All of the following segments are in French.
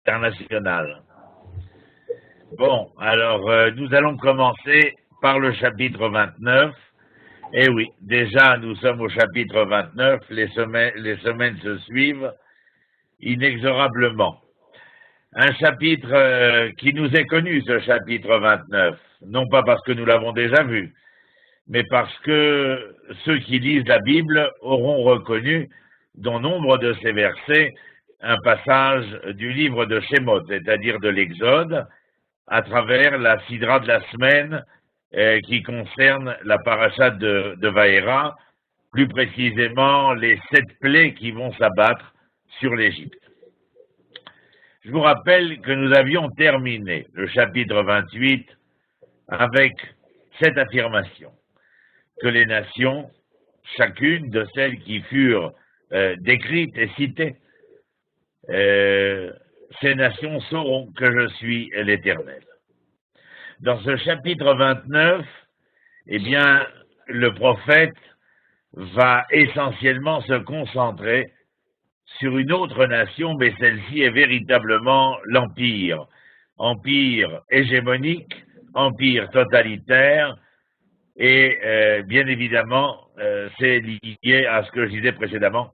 internationale. Bon, alors nous allons commencer par le chapitre 29. Et oui, déjà nous sommes au chapitre 29, les semaines se suivent inexorablement. Un chapitre qui nous est connu, ce chapitre 29, non pas parce que nous l'avons déjà vu, mais parce que ceux qui lisent la Bible auront reconnu dans nombre de ces versets un passage du livre de Shemot, c'est-à-dire de l'Exode, à travers la sidra de la semaine qui concerne la paracha de Vaera, plus précisément les 7 plaies qui vont s'abattre sur l'Égypte. Je vous rappelle que nous avions terminé le chapitre 28 avec cette affirmation, que les nations, chacune de celles qui furent décrites et citées, ces nations sauront que je suis l'Éternel. Dans ce chapitre 29, eh bien, le prophète va essentiellement se concentrer sur une autre nation, mais celle-ci est véritablement l'Empire. Empire hégémonique, empire totalitaire, et bien évidemment, c'est lié à ce que je disais précédemment,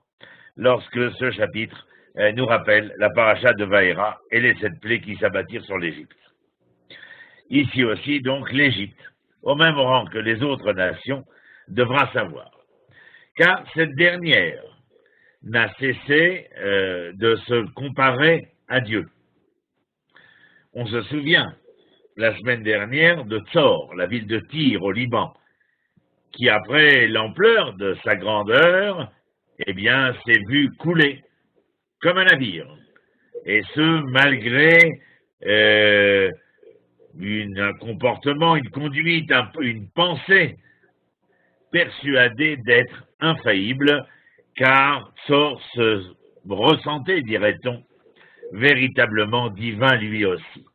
lorsque ce chapitre nous rappelle la paracha de Vaera et les 7 plaies qui s'abattirent sur l'Égypte. Ici aussi, donc, l'Égypte, au même rang que les autres nations, devra savoir. Car cette dernière n'a cessé de se comparer à Dieu. On se souvient, la semaine dernière, de Tzor, la ville de Tyr, au Liban, qui, après l'ampleur de sa grandeur, eh bien, s'est vu couler comme un navire. Et ce, malgré un comportement, une conduite, une pensée persuadée d'être infaillible, car Tzor se ressentait, dirait-on, véritablement divin lui aussi.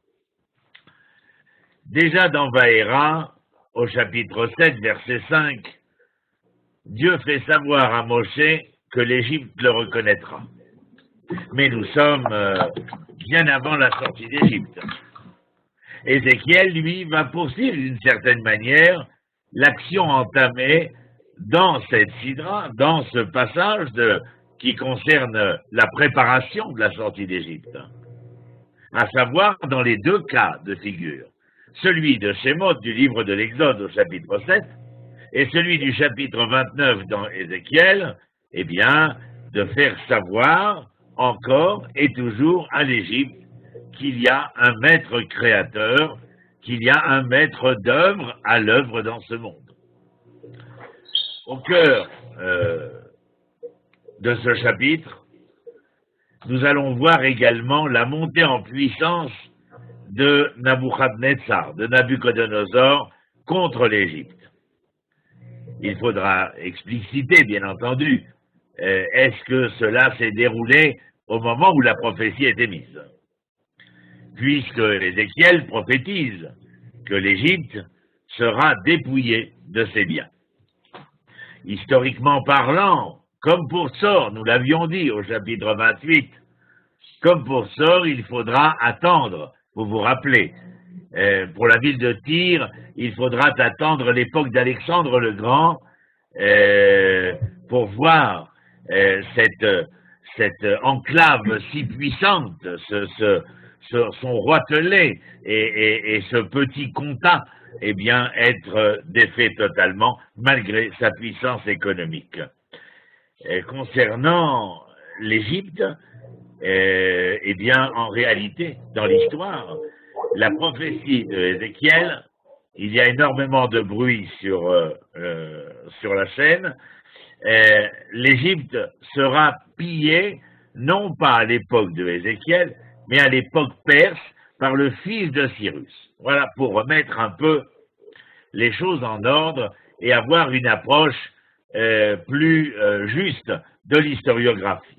Déjà dans Vaera, au chapitre 7, verset 5, Dieu fait savoir à Moshe que l'Égypte le reconnaîtra. Mais nous sommes bien avant la sortie d'Égypte. Ézéchiel, lui, va poursuivre d'une certaine manière l'action entamée dans cette sidra, dans ce passage qui concerne la préparation de la sortie d'Égypte, à savoir dans les 2 cas de figure, celui de Shemot du livre de l'Exode au chapitre 7 et celui du chapitre 29 dans Ézéchiel, eh bien, de faire savoir encore et toujours à l'Égypte qu'il y a un maître créateur, qu'il y a un maître d'œuvre à l'œuvre dans ce monde. Au cœur de ce chapitre, nous allons voir également la montée en puissance de Nabuchodonosor, de Nabuchodonosor contre l'Égypte. Il faudra expliciter, bien entendu, est-ce que cela s'est déroulé au moment où la prophétie est émise, puisque Ézéchiel prophétise que l'Égypte sera dépouillée de ses biens. Historiquement parlant, comme pour Tzor, nous l'avions dit au chapitre 28, comme pour Tzor, il faudra attendre, vous vous rappelez, pour la ville de Tyr, il faudra attendre l'époque d'Alexandre le Grand pour voir cette enclave si puissante, son roitelet et ce petit comtat, eh bien, être défait totalement, malgré sa puissance économique. Concernant l'Égypte, eh bien, en réalité, dans l'histoire, la prophétie de Ézéchiel, il y a énormément de bruit sur la chaîne, l'Égypte sera pillée, non pas à l'époque de Ézéchiel, mais à l'époque perse, par le fils de Cyrus. Voilà, pour remettre un peu les choses en ordre et avoir une approche plus juste de l'historiographie.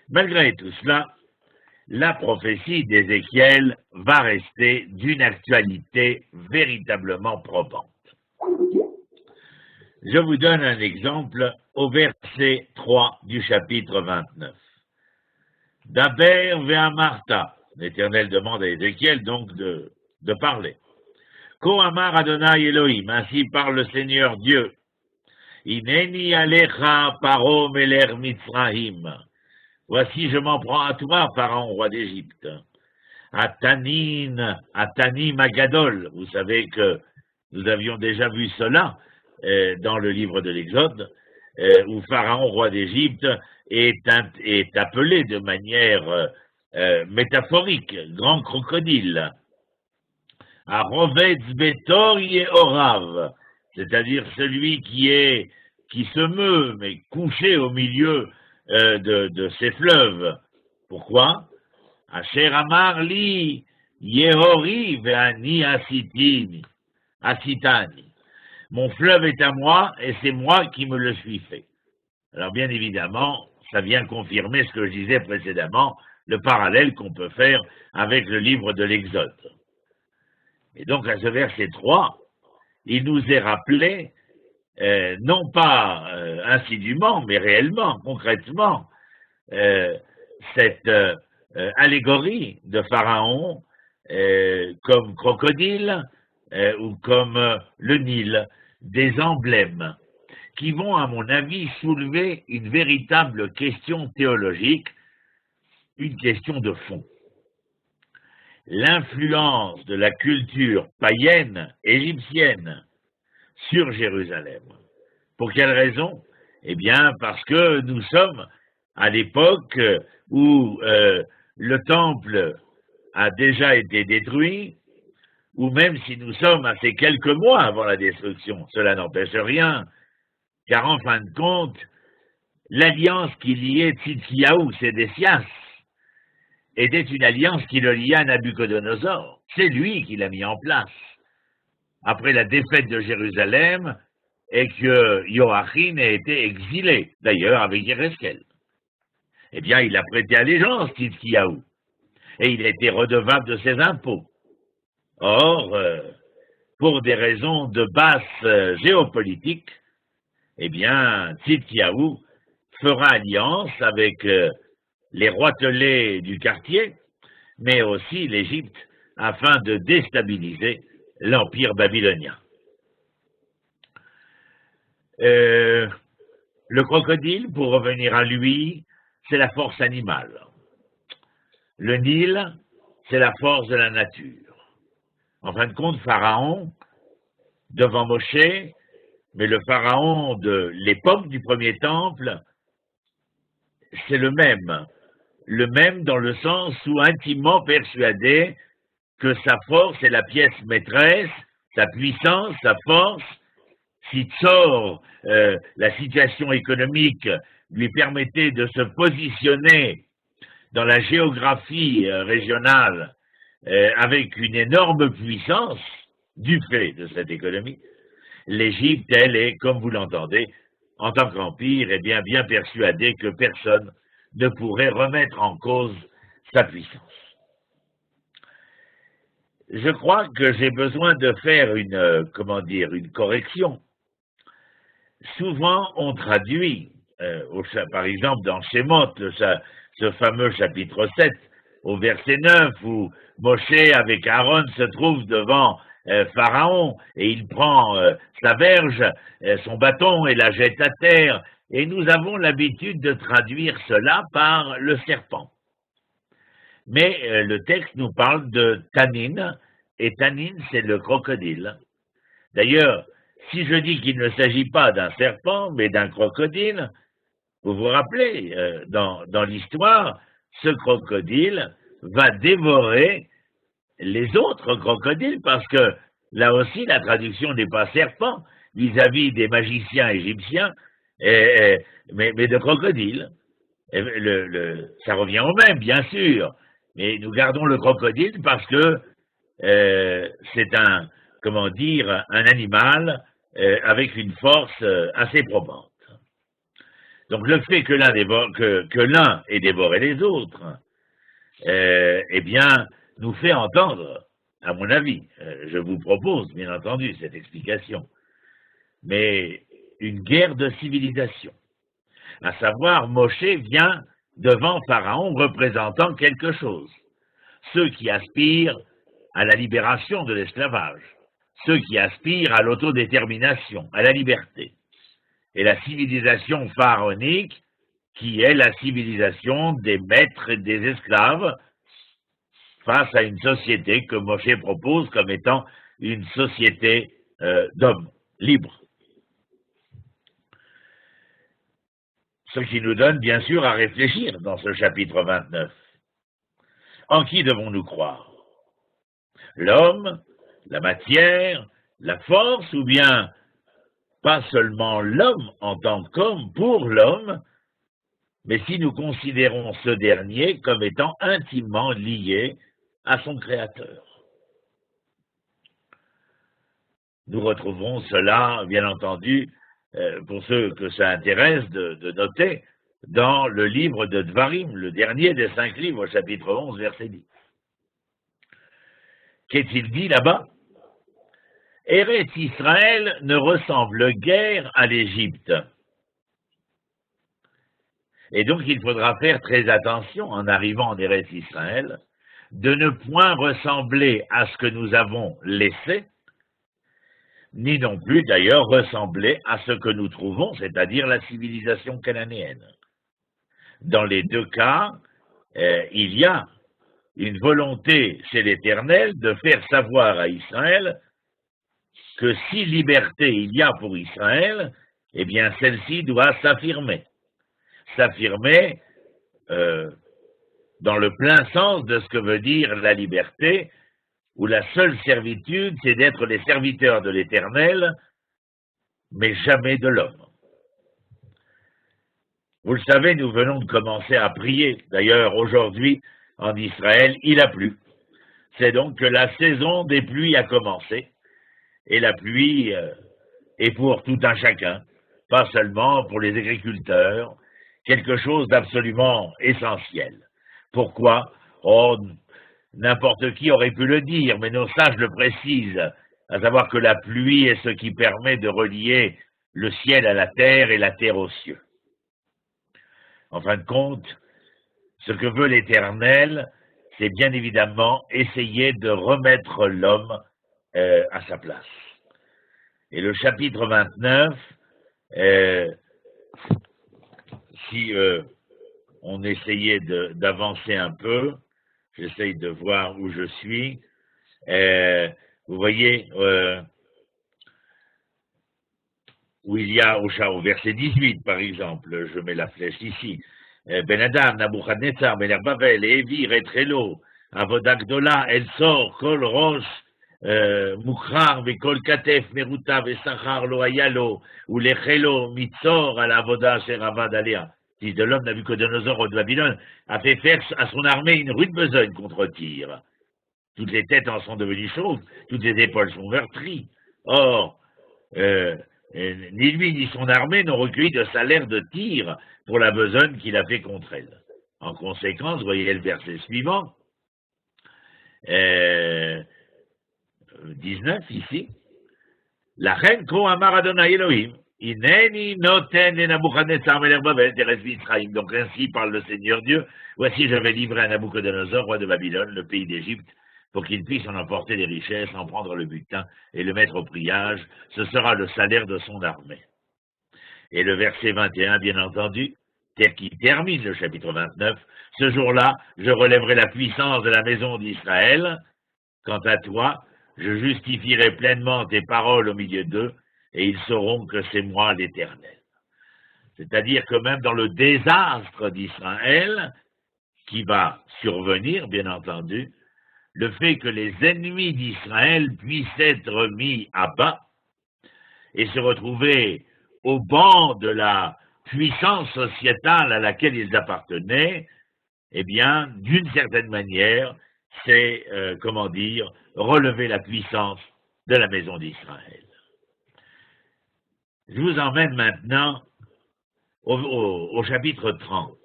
Malgré tout cela, la prophétie d'Ézéchiel va rester d'une actualité véritablement probante. Je vous donne un exemple au verset 3 du chapitre 29. Daber ve'amarta, L'Éternel demande à Ézéchiel donc de parler. Ko amar Adonai Elohim, ainsi parle le Seigneur Dieu. Ineni alecha paro meler Mitzrahim. Voici, je m'en prends à toi, Pharaon, roi d'Égypte. Atanim Agadol. Vous savez que nous avions déjà vu cela dans le livre de l'Exode, où Pharaon, roi d'Égypte, est appelé de manière métaphorique, grand crocodile. À Rovetz Betor Yehorav, c'est-à-dire celui qui se meut, mais couché au milieu de ces fleuves. Pourquoi? Asher Amar li Yehori ve'ani asitani. Mon fleuve est à moi et c'est moi qui me le suis fait. Alors bien évidemment, ça vient confirmer ce que je disais précédemment, le parallèle qu'on peut faire avec le livre de l'Exode. Et donc à ce verset 3, il nous est rappelé, non pas insidieusement, mais réellement, concrètement, cette allégorie de Pharaon comme crocodile ou comme le Nil, des emblèmes qui vont, à mon avis, soulever une véritable question théologique, une question de fond. L'influence de la culture païenne égyptienne sur Jérusalem. Pour quelle raison? Eh bien, parce que nous sommes à l'époque où le temple a déjà été détruit, ou même si nous sommes à ces quelques mois avant la destruction, cela n'empêche rien, car en fin de compte, l'alliance qui liait Tzidkiyahu Sédécias était une alliance qui le liait à Nabuchodonosor. C'est lui qui l'a mis en place. Après la défaite de Jérusalem, et que Joachim a été exilé, d'ailleurs avec Yereskel. Eh bien, il a prêté allégeance, Tzidkiyahu, et il a été redevable de ses impôts. Or, pour des raisons de basse géopolitique, eh bien, Tzidkiyahu fera alliance avec les roitelets du quartier, mais aussi l'Égypte, afin de déstabiliser l'empire babylonien. Le crocodile, pour revenir à lui, c'est la force animale. Le Nil, c'est la force de la nature. En fin de compte, Pharaon, devant Moshe, mais le Pharaon de l'époque du premier temple, c'est le même dans le sens où intimement persuadé que sa force est la pièce maîtresse, sa puissance, sa force, si Tzor, la situation économique, lui permettait de se positionner dans la géographie régionale avec une énorme puissance du fait de cette économie, l'Égypte, elle est, comme vous l'entendez, en tant qu'empire, eh bien persuadée que personne ne pourrait remettre en cause sa puissance. Je crois que j'ai besoin de faire une correction. Souvent, on traduit, par exemple dans Shemot, ce fameux chapitre 7, au verset 9, où Moshe avec Aaron se trouve devant Pharaon, et il prend sa verge, son bâton, et la jette à terre, et nous avons l'habitude de traduire cela par le serpent. Mais le texte nous parle de Tanin, et Tanin, c'est le crocodile. D'ailleurs, si je dis qu'il ne s'agit pas d'un serpent, mais d'un crocodile, vous vous rappelez, dans l'histoire, ce crocodile va dévorer les autres crocodiles, parce que là aussi, la traduction n'est pas serpent, vis-à-vis des magiciens égyptiens, mais de crocodiles. Ça revient au même, bien sûr, mais nous gardons le crocodile parce que c'est un animal avec une force assez probante. Donc le fait que l'un ait dévoré les autres, eh bien, nous fait entendre, à mon avis, je vous propose, bien entendu, cette explication, mais une guerre de civilisation. À savoir, Moshe vient devant Pharaon représentant quelque chose. ceux qui aspirent à la libération de l'esclavage, ceux qui aspirent à l'autodétermination, à la liberté. Et la civilisation pharaonique, qui est la civilisation des maîtres et des esclaves, face à une société que Moshe propose comme étant une société d'hommes libres. Ce qui nous donne bien sûr à réfléchir dans ce chapitre 29. En qui devons-nous croire? L'homme, la matière, la force, ou bien pas seulement l'homme en tant qu'homme pour l'homme, mais si nous considérons ce dernier comme étant intimement lié à son Créateur. Nous retrouverons cela, bien entendu, pour ceux que ça intéresse de noter, dans le livre de Dvarim, le dernier des 5 livres, chapitre 11, verset 10. Qu'est-il dit là-bas? Eretz Israël ne ressemble guère à l'Égypte. Et donc il faudra faire très attention en arrivant en Eretz Israël, de ne point ressembler à ce que nous avons laissé, ni non plus d'ailleurs ressembler à ce que nous trouvons, c'est-à-dire la civilisation cananéenne. Dans les deux cas, il y a une volonté chez l'Éternel de faire savoir à Israël que si liberté il y a pour Israël, eh bien celle-ci doit s'affirmer. S'affirmer dans le plein sens de ce que veut dire la liberté, où la seule servitude, c'est d'être les serviteurs de l'Éternel, mais jamais de l'homme. Vous le savez, nous venons de commencer à prier. D'ailleurs, aujourd'hui, en Israël, il a plu. C'est donc que la saison des pluies a commencé. Et la pluie est pour tout un chacun, pas seulement pour les agriculteurs, quelque chose d'absolument essentiel. Pourquoi? Oh, n'importe qui aurait pu le dire, mais nos sages le précisent, à savoir que la pluie est ce qui permet de relier le ciel à la terre et la terre aux cieux. En fin de compte, ce que veut l'Éternel, c'est bien évidemment essayer de remettre l'homme à sa place. Et le chapitre 29, si on essayait d'avancer un peu, j'essaye de voir où je suis, vous voyez, où il y a au verset 18, par exemple, je mets la flèche ici, Ben Adam, Nabuchodonosor, Melech Bavel, Evir, Etrelo, Avoda Gdola, El Sor, Kol Rosh, Mukrar, Vekol Katef, Meruta, Vesachar, Lo Ayalo, ou Lechelo, Mitzor, al Avoda, Sheravad Alea. Fils de l'homme, Nabuchodonosor de Babylone, a fait faire à son armée une rude besogne contre Tyr. Toutes les têtes en sont devenues chauves, toutes les épaules sont meurtries. Or, ni lui ni son armée n'ont recueilli de salaire de Tyr pour la besogne qu'il a fait contre elle. En conséquence, voyez le verset suivant, 19 ici, la reine Ko Amar Adonai Elohim, Ineni noten le Nabuchodonosor melech Babel teres Mitzrayim. Donc ainsi parle le Seigneur Dieu, voici je vais livrer à Nabuchodonosor, roi de Babylone, le pays d'Égypte, pour qu'il puisse en emporter des richesses, en prendre le butin et le mettre au priage, ce sera le salaire de son armée. Et le verset 21, bien entendu, tel qui termine le chapitre 29, ce jour-là, je relèverai la puissance de la maison d'Israël. Quant à toi, je justifierai pleinement tes paroles au milieu d'eux, et ils sauront que c'est moi l'Éternel. C'est-à-dire que même dans le désastre d'Israël, qui va survenir, bien entendu, le fait que les ennemis d'Israël puissent être mis à bas et se retrouver au banc de la puissance sociétale à laquelle ils appartenaient, eh bien, d'une certaine manière, c'est, relever la puissance de la maison d'Israël. Je vous emmène maintenant au chapitre 30.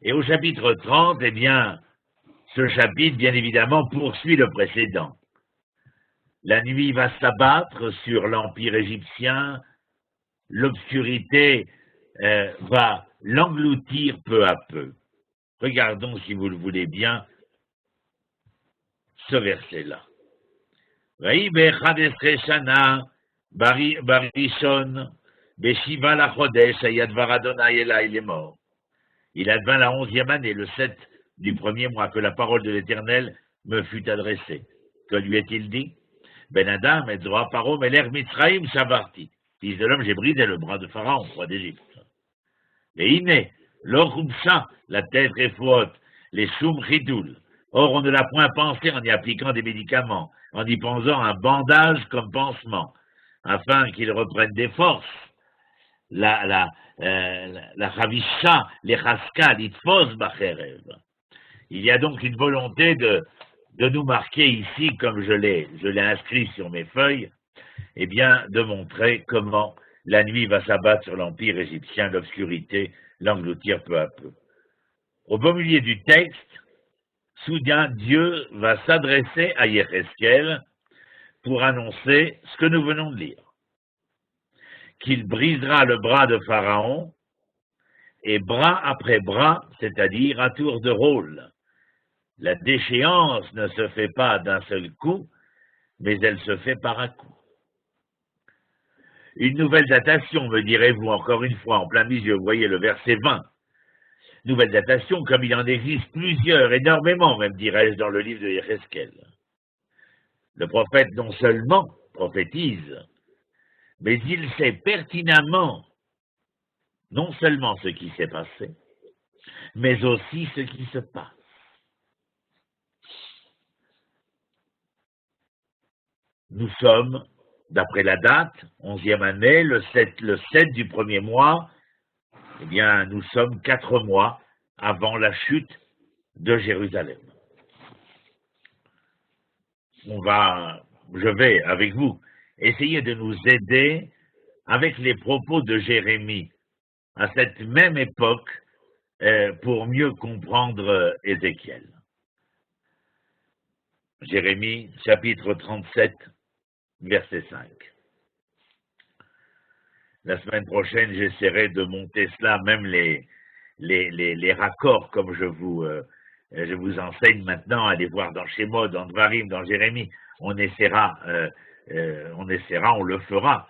Et au chapitre 30, eh bien, ce chapitre, bien évidemment, poursuit le précédent. La nuit va s'abattre sur l'empire égyptien, l'obscurité va l'engloutir peu à peu. Regardons, si vous le voulez bien, ce verset-là. Vaï be'echad esre shana barishon beshiva lachodesh ayadvar Adonai elai lemor. Il advint la 11e année, le 7 du premier mois, que la parole de l'Éternel me fut adressée. Que lui est-il dit? Ben Adam et Zoa Paro Meler Mitzraïm Shabarti. Fils de l'homme, j'ai brisé le bras de Pharaon, roi d'Égypte. Et Iné, l'Orumsa, la tête est faute, les Soum Chidoul. Or, on ne l'a point pensé en y appliquant des médicaments, en y posant un bandage comme pansement, afin qu'il reprenne des forces. La Chavisha, les Chaska, l'Itfos Bacherev. Il y a donc une volonté de nous marquer ici, comme je l'ai inscrit sur mes feuilles, eh bien, de montrer comment la nuit va s'abattre sur l'empire égyptien, l'obscurité l'engloutir peu à peu. Au beau milieu du texte, soudain, Dieu va s'adresser à Yéhezkel pour annoncer ce que nous venons de lire. Qu'il brisera le bras de Pharaon, et bras après bras, c'est-à-dire à tour de rôle. La déchéance ne se fait pas d'un seul coup, mais elle se fait par un coup. Une nouvelle datation, me direz-vous encore une fois, en plein milieu, vous voyez le verset 20. Nouvelle datation, comme il en existe plusieurs, énormément même, dirais-je, dans le livre de Yéhezkel. Le prophète non seulement prophétise, mais il sait pertinemment non seulement ce qui s'est passé, mais aussi ce qui se passe. Nous sommes, d'après la date, 11e année, le 7 du premier mois, eh bien, nous sommes 4 mois avant la chute de Jérusalem. Je vais, avec vous, essayer de nous aider avec les propos de Jérémie à cette même époque pour mieux comprendre Ézéchiel. Jérémie, chapitre 37, verset 5. La semaine prochaine, j'essaierai de monter cela, même les raccords, comme je vous enseigne maintenant, à aller voir dans Shemot, dans Dvarim, dans Jérémie. On essaiera, on le fera,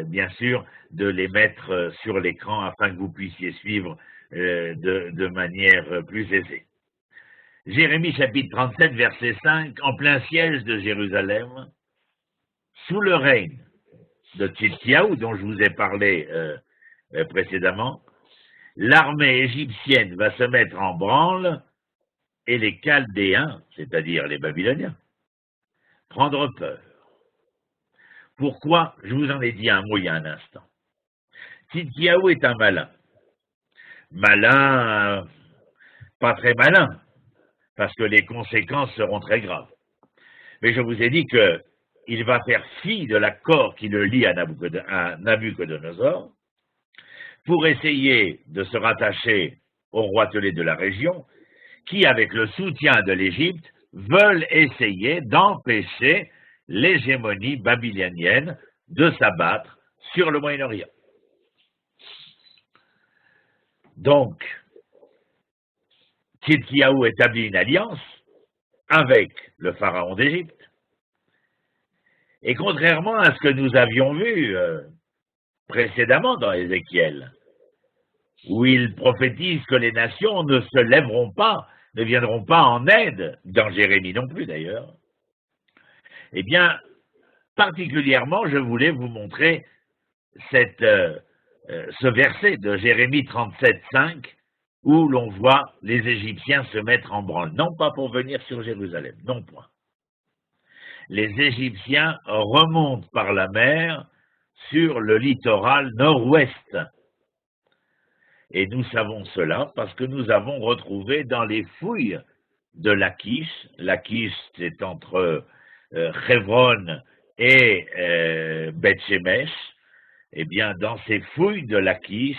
bien sûr, de les mettre sur l'écran afin que vous puissiez suivre de manière plus aisée. Jérémie chapitre 37, verset 5, en plein siège de Jérusalem, sous le règne de Tzidkiaou, dont je vous ai parlé précédemment, l'armée égyptienne va se mettre en branle et les Chaldéens, c'est-à-dire les Babyloniens, prendre peur. Pourquoi? Je vous en ai dit un mot il y a un instant. Tzidkiaou est un malin. Malin, pas très malin, parce que les conséquences seront très graves. Mais je vous ai dit qu'il va faire fi de l'accord qui le lie à Nabuchodonosor pour essayer de se rattacher au roitelet de la région qui, avec le soutien de l'Égypte, veulent essayer d'empêcher l'hégémonie babylonienne de s'abattre sur le Moyen-Orient. Donc, Tzidkiaou établit une alliance avec le pharaon d'Égypte. Et contrairement à ce que nous avions vu précédemment dans Ézéchiel, où il prophétise que les nations ne se lèveront pas, ne viendront pas en aide, dans Jérémie non plus d'ailleurs, eh bien, particulièrement, je voulais vous montrer ce verset de Jérémie 37, 5, où l'on voit les Égyptiens se mettre en branle, non pas pour venir sur Jérusalem, non point. Les Égyptiens remontent par la mer sur le littoral nord-ouest. Et nous savons cela parce que nous avons retrouvé dans les fouilles de Lachish c'est entre Hebron et Beth-Shemesh, eh bien dans ces fouilles de Lachish,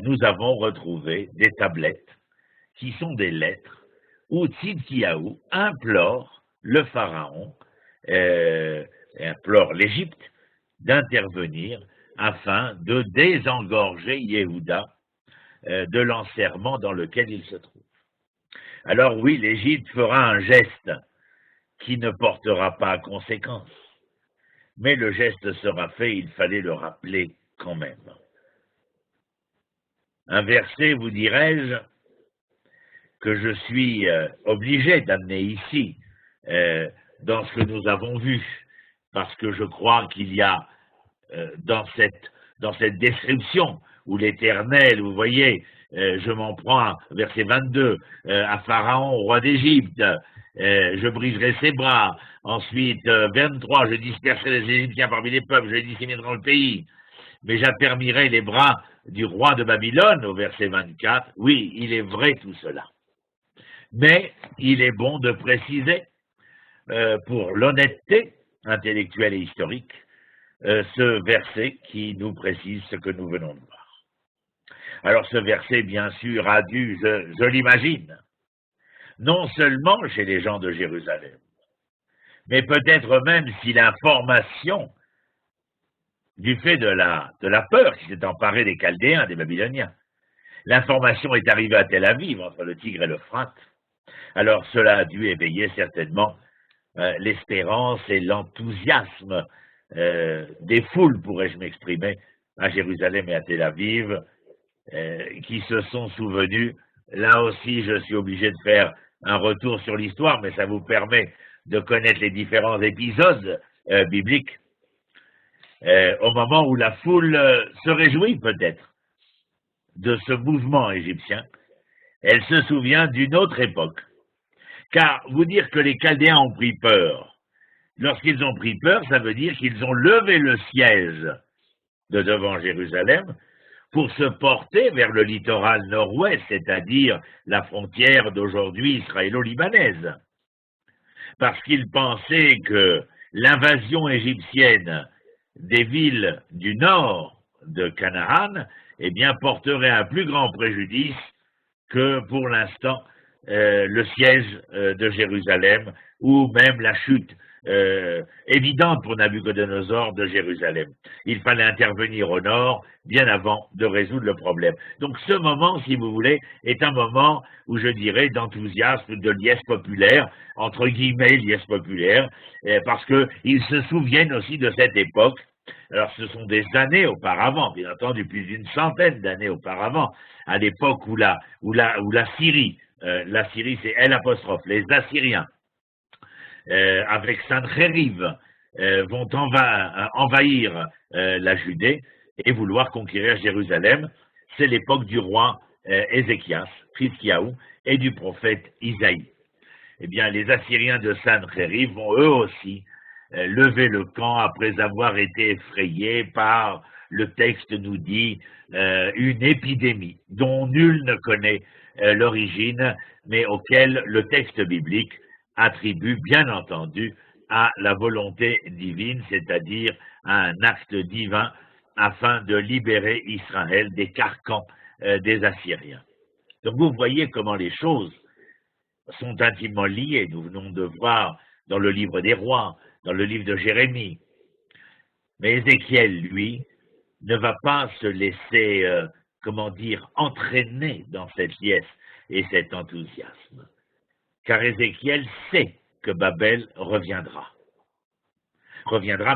nous avons retrouvé des tablettes qui sont des lettres où Tzidkiaou implore le pharaon, implore l'Égypte d'intervenir afin de désengorger Yehuda de l'enserrement dans lequel il se trouve. alors oui, l'Égypte fera un geste qui ne portera pas à conséquence. Mais le geste sera fait, il fallait le rappeler quand même. Un verset, vous dirais-je, que je suis obligé d'amener ici, dans ce que nous avons vu, parce que je crois qu'il y a dans cette description où l'Éternel, vous voyez, je m'en prends, verset 22, à Pharaon, roi d'Égypte, je briserai ses bras. Ensuite, 23, je disperserai les Égyptiens parmi les peuples, je les disséminerai dans le pays, mais j'affermirai les bras du roi de Babylone, au verset 24. Oui, il est vrai tout cela. Mais il est bon de préciser, pour l'honnêteté intellectuelle et historique, ce verset qui nous précise ce que nous venons de voir. Alors ce verset, bien sûr, a dû, je l'imagine, non seulement chez les gens de Jérusalem, mais peut-être même si l'information du fait de la peur qui s'est emparée des Chaldéens, des Babyloniens, l'information est arrivée à Tel Aviv, entre le Tigre et l'Euphrate, alors cela a dû éveiller certainement l'espérance et l'enthousiasme des foules, pourrais-je m'exprimer, à Jérusalem et à Tel Aviv, qui se sont souvenus. Là aussi, je suis obligé de faire un retour sur l'histoire, mais ça vous permet de connaître les différents épisodes bibliques, au moment où la foule se réjouit peut-être de ce mouvement égyptien. Elle se souvient d'une autre époque. Car vous dire que les Chaldéens ont pris peur, lorsqu'ils ont pris peur, ça veut dire qu'ils ont levé le siège de devant Jérusalem pour se porter vers le littoral nord-ouest, c'est-à-dire la frontière d'aujourd'hui israélo-libanaise. Parce qu'ils pensaient que l'invasion égyptienne des villes du nord de Canaan, eh bien, porterait un plus grand préjudice que pour l'instant le siège de Jérusalem ou même la chute évidente pour Nabuchodonosor de Jérusalem. Il fallait intervenir au nord bien avant de résoudre le problème. Donc ce moment, si vous voulez, est un moment où je dirais d'enthousiasme, de liesse populaire, entre guillemets liesse populaire, parce qu'ils se souviennent aussi de cette époque. Alors ce sont des années auparavant, bien entendu plus d'une centaine d'années auparavant, à l'époque où la Syrie, la Syrie c'est L', les Assyriens, avec Sancheriv, vont envahir la Judée et vouloir conquérir Jérusalem. C'est l'époque du roi Ézéchias, Chizkiyahu, et du prophète Isaïe. Eh bien, les Assyriens de Sancheriv vont eux aussi lever le camp après avoir été effrayés par, le texte nous dit, une épidémie dont nul ne connaît l'origine, mais auquel le texte biblique attribue bien entendu à la volonté divine, c'est-à-dire à un acte divin afin de libérer Israël des carcans des Assyriens. Donc vous voyez comment les choses sont intimement liées. Nous venons de voir dans le livre des rois, dans le livre de Jérémie. Mais Ézéchiel, lui, ne va pas se laisser, entraîner dans cette liesse et cet enthousiasme. Car Ézéchiel sait que Babel reviendra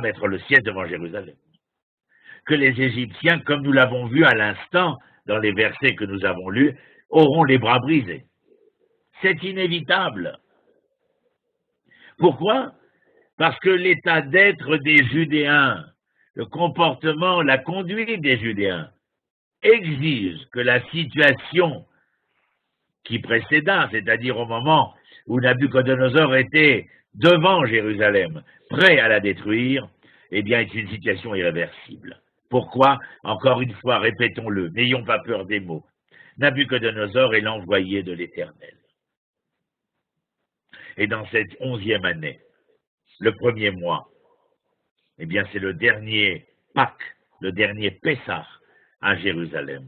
mettre le siège devant Jérusalem. Que les Égyptiens, comme nous l'avons vu à l'instant dans les versets que nous avons lus, auront les bras brisés. C'est inévitable. Pourquoi ? Parce que l'état d'être des Judéens, le comportement, la conduite des Judéens exige que la situation qui précéda, c'est-à-dire au moment où Nabuchodonosor était devant Jérusalem, prêt à la détruire, eh bien, est une situation irréversible. Pourquoi ? Encore une fois, répétons-le, n'ayons pas peur des mots. Nabuchodonosor est l'envoyé de l'Éternel. Et dans cette 11e année, le premier mois, eh bien, c'est le dernier Pâques, le dernier Pessah à Jérusalem.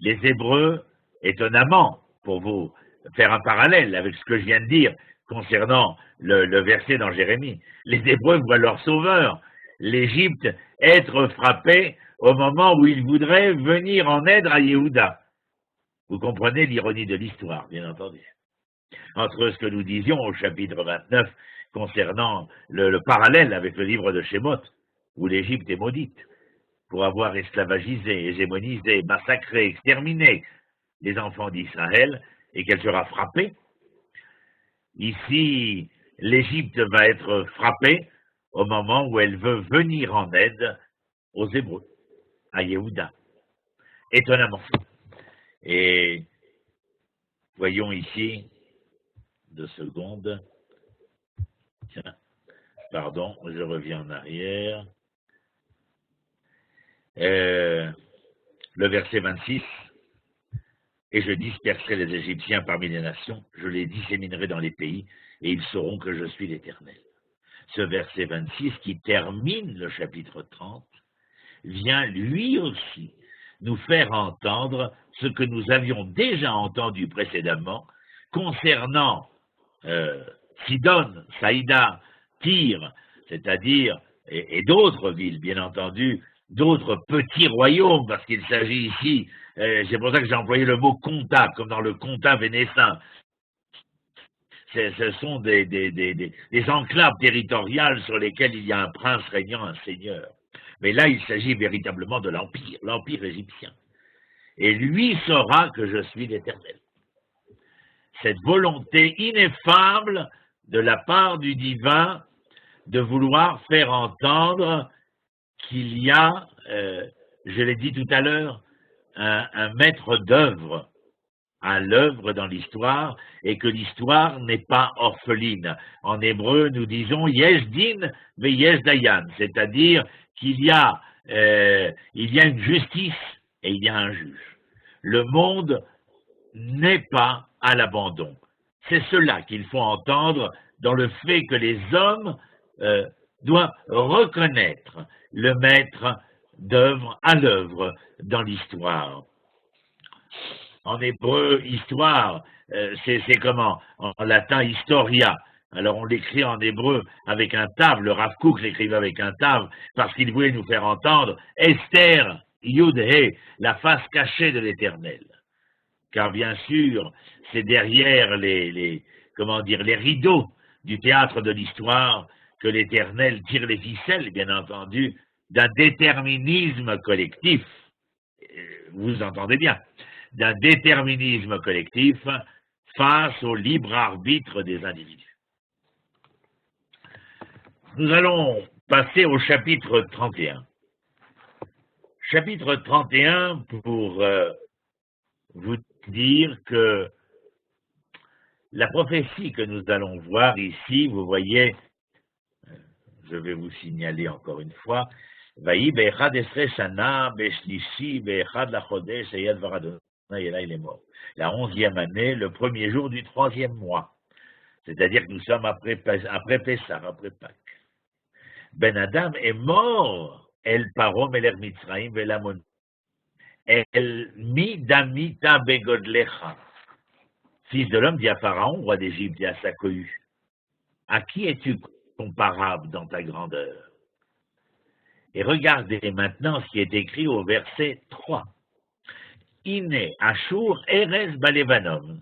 Les Hébreux, étonnamment, pour vous faire un parallèle avec ce que je viens de dire concernant le verset dans Jérémie, les Hébreux voient leur sauveur, l'Égypte, être frappée au moment où ils voudraient venir en aide à Yehuda. Vous comprenez l'ironie de l'histoire, bien entendu. Entre ce que nous disions au chapitre 29 concernant le parallèle avec le livre de Shemot, où l'Égypte est maudite, pour avoir esclavagisé, hégémonisé, massacré, exterminé les enfants d'Israël, et qu'elle sera frappée. Ici, l'Égypte va être frappée au moment où elle veut venir en aide aux Hébreux, à Yehuda. Étonnamment. Et voyons ici, 2 secondes. Tiens, pardon, je reviens en arrière. Le verset 26. Et je disperserai les Égyptiens parmi les nations, je les disséminerai dans les pays, et ils sauront que je suis l'Éternel. Ce verset 26, qui termine le chapitre 30, vient lui aussi nous faire entendre ce que nous avions déjà entendu précédemment concernant Sidon, Saïda, Tyr, c'est-à-dire, et d'autres villes, bien entendu, d'autres petits royaumes, parce qu'il s'agit ici, c'est pour ça que j'ai employé le mot comtat, comme dans le comtat vénécin. Ce sont des enclaves territoriales sur lesquelles il y a un prince régnant, un seigneur. Mais là, il s'agit véritablement de l'empire égyptien. Et lui saura que je suis l'Éternel. Cette volonté ineffable de la part du divin de vouloir faire entendre qu'il y a, je l'ai dit tout à l'heure, un maître d'œuvre à l'œuvre dans l'histoire, et que l'histoire n'est pas orpheline. En hébreu, nous disons yesh din ve yesh dayan, c'est-à-dire qu'il y a une justice et il y a un juge. Le monde n'est pas à l'abandon. C'est cela qu'il faut entendre dans le fait que les hommes doivent reconnaître le maître d'œuvre à l'œuvre dans l'histoire. En hébreu, histoire, c'est comment? En latin, historia. Alors on l'écrit en hébreu avec un tav, le Rav Kook l'écrivait avec un tav, parce qu'il voulait nous faire entendre Esther, Yud-He, la face cachée de l'Éternel. Car bien sûr, c'est derrière les rideaux du théâtre de l'histoire que l'Éternel tire les ficelles, bien entendu, d'un déterminisme collectif. Vous entendez bien, d'un déterminisme collectif face au libre arbitre des individus. Nous allons passer au chapitre 31. Chapitre 31 pour vous dire que la prophétie que nous allons voir ici, vous voyez, je vais vous signaler encore une fois, Vaï be'echad esre shana be'shlishi be'echad lachodesh eyad varadonai elai il est mort. La 11e année, le premier jour du 3e mois. C'est-à-dire que nous sommes après Pessah, après Pâques. Ben Adam est mort, El Paro Meler Mitzraim Velamon. El Midamita Begodlecha. Fils de l'homme dit à Pharaon, roi d'Égypte, et à sa cohue, à qui es-tu comparable dans ta grandeur? Et regardez maintenant ce qui est écrit au verset 3. Ine Ashur Erez Balevanom.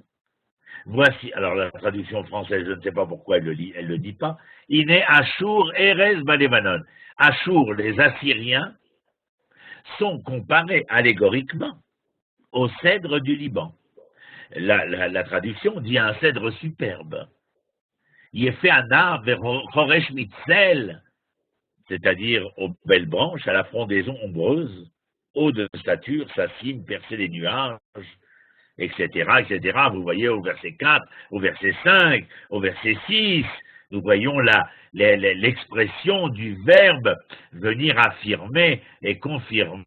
Voici, alors la traduction française, je ne sais pas pourquoi elle le dit pas. Ine Ashur Erez Balevanon. Ashur, les Assyriens, sont comparés allégoriquement au cèdre du Liban. La traduction dit un cèdre superbe. Il est fait un arbre vers Choresh Mitzel, c'est-à-dire aux belles branches, à la frondaison ombreuse, haut de stature, sa cime percée des nuages, etc., etc. Vous voyez au verset 4, au verset 5, au verset 6, nous voyons l'expression du verbe venir affirmer et confirmer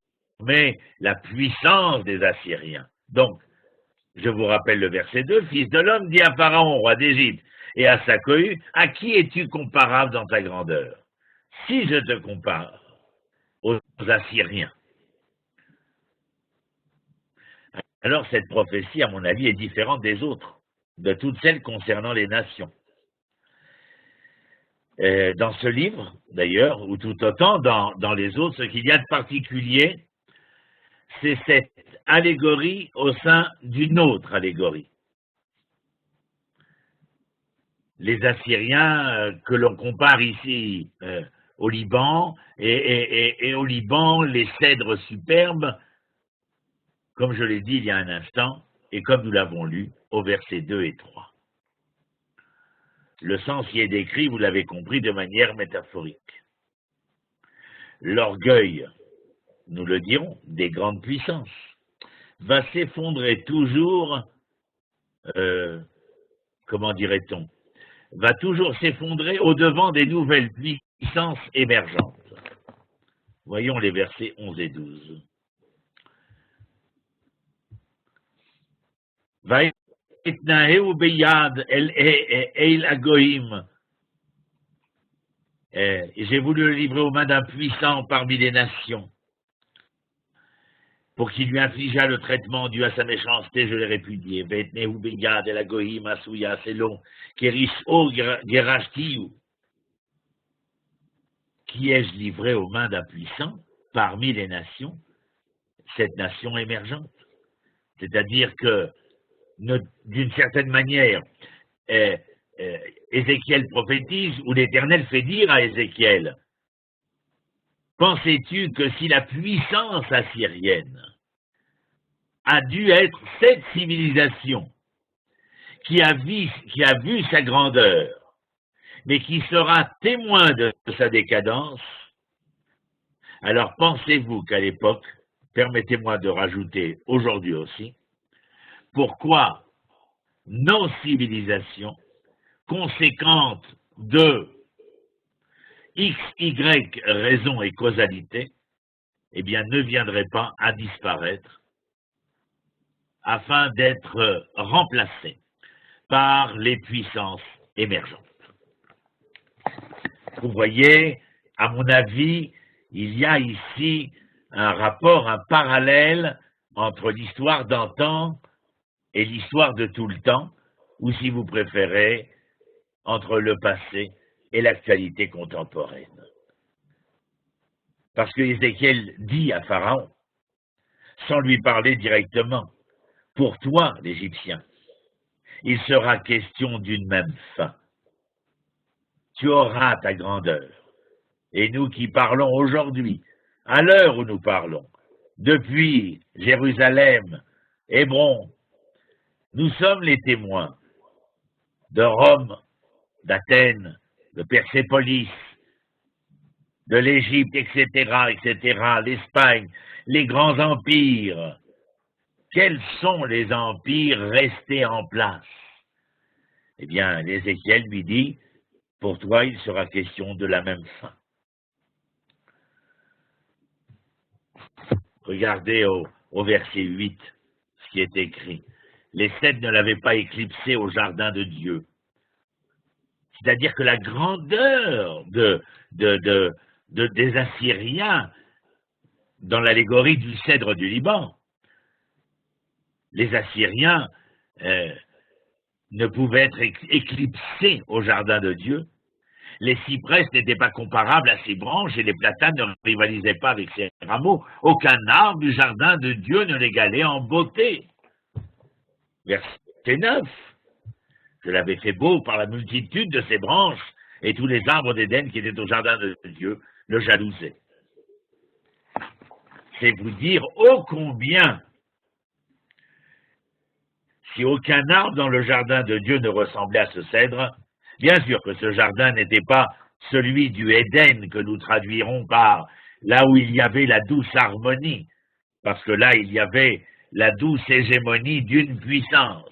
la puissance des Assyriens. Donc, je vous rappelle le verset 2, Fils de l'homme dit à Pharaon, roi d'Égypte, et à sa cohue, à qui es-tu comparable dans ta grandeur? Si je te compare aux Assyriens. Alors cette prophétie, à mon avis, est différente des autres, de toutes celles concernant les nations. Dans ce livre, d'ailleurs, ou tout autant dans les autres, ce qu'il y a de particulier, c'est cette allégorie au sein d'une autre allégorie. Les Assyriens que l'on compare ici au Liban, et au Liban, les cèdres superbes, comme je l'ai dit il y a un instant, et comme nous l'avons lu au verset 2 et 3. Le sens y est décrit, vous l'avez compris, de manière métaphorique. L'orgueil, nous le dirons, des grandes puissances, va s'effondrer toujours, comment dirait-on, va toujours s'effondrer au-devant des nouvelles puissances émergentes. Voyons les versets 11 et 12. Vaïtnaheu beyad el agoïm. J'ai voulu le livrer aux mains d'un puissant parmi les nations, pour qu'il lui infligeât le traitement dû à sa méchanceté, je l'ai répudié. Vaïtnaheu beyad el agoïm asouya, c'est long. Kerish o gerashtiu. Qui ai-je livré aux mains d'un puissant parmi les nations? Cette nation émergente. C'est-à-dire que, d'une certaine manière, Ézéchiel prophétise, ou l'Éternel fait dire à Ézéchiel, pensais-tu que si la puissance assyrienne a dû être cette civilisation qui a vu sa grandeur, mais qui sera témoin de sa décadence, alors pensez-vous qu'à l'époque, permettez-moi de rajouter aujourd'hui aussi, pourquoi nos civilisations, conséquentes de X, Y raison et causalité, eh bien, ne viendraient pas à disparaître afin d'être remplacées par les puissances émergentes. Vous voyez, à mon avis, il y a ici un rapport, un parallèle entre l'histoire d'antan et l'histoire de tout le temps, ou si vous préférez, entre le passé et l'actualité contemporaine. Parce que Ézéchiel dit à Pharaon, sans lui parler directement, pour toi, l'Égyptien, il sera question d'une même fin. Tu auras ta grandeur. Et nous qui parlons aujourd'hui, à l'heure où nous parlons, depuis Jérusalem, Hébron, nous sommes les témoins de Rome, d'Athènes, de Persépolis, de l'Égypte, etc., l'Espagne, les grands empires. Quels sont les empires restés en place? Eh bien, Ézéchiel lui dit, pour toi, il sera question de la même fin. Regardez au verset 8 ce qui est écrit. Les cèdres ne l'avaient pas éclipsé au jardin de Dieu. C'est-à-dire que la grandeur des Assyriens dans l'allégorie du cèdre du Liban, les Assyriens ne pouvaient être éclipsés au jardin de Dieu. Les cyprès n'étaient pas comparables à ses branches et les platanes ne rivalisaient pas avec ses rameaux. Aucun arbre du jardin de Dieu ne l'égalait en beauté. Verset 9. Je l'avais fait beau par la multitude de ses branches, et tous les arbres d'Éden qui étaient au jardin de Dieu le jalousaient. C'est vous dire ô combien, si aucun arbre dans le jardin de Dieu ne ressemblait à ce cèdre, bien sûr que ce jardin n'était pas celui du Éden que nous traduirons par là où il y avait la douce harmonie, parce que là il y avait la douce hégémonie d'une puissance.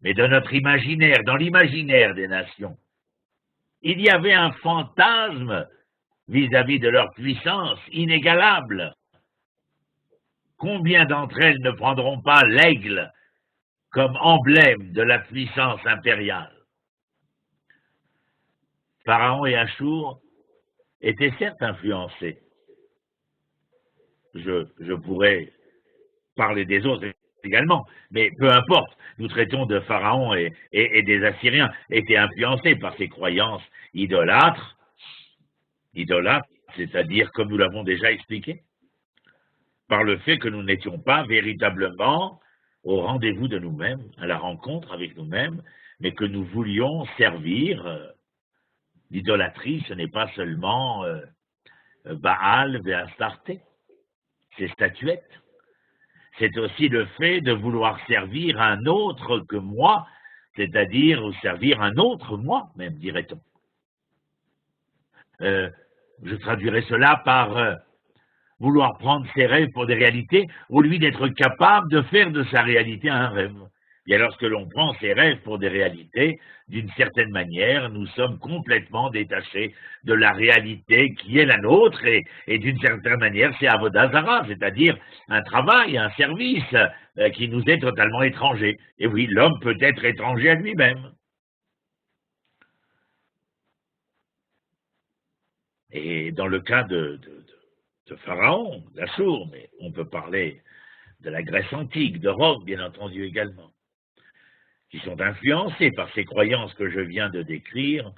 Mais dans notre imaginaire, dans l'imaginaire des nations, il y avait un fantasme vis-à-vis de leur puissance inégalable. Combien d'entre elles ne prendront pas l'aigle comme emblème de la puissance impériale? Pharaon et Achour étaient certes influencés. Je pourrais parler des autres également, mais peu importe, nous traitons de Pharaon et des Assyriens, étaient influencés par ces croyances idolâtres, c'est-à-dire, comme nous l'avons déjà expliqué, par le fait que nous n'étions pas véritablement au rendez-vous de nous-mêmes, à la rencontre avec nous-mêmes, mais que nous voulions servir. L'idolâtrie, ce n'est pas seulement Baal et Astarté, ces statuettes. C'est aussi le fait de vouloir servir un autre que moi, c'est-à-dire servir un autre moi, même, dirait-on. Je traduirais cela par vouloir prendre ses rêves pour des réalités, au lieu d'être capable de faire de sa réalité un rêve. Et lorsque l'on prend ses rêves pour des réalités, d'une certaine manière, nous sommes complètement détachés de la réalité qui est la nôtre, et d'une certaine manière, c'est Avodah Zara, c'est-à-dire un travail, un service qui nous est totalement étranger. Et oui, l'homme peut être étranger à lui-même. Et dans le cas de Pharaon, d'Achour, mais on peut parler de la Grèce antique, de Rome, bien entendu également, qui sont influencés par ces croyances que je viens de décrire,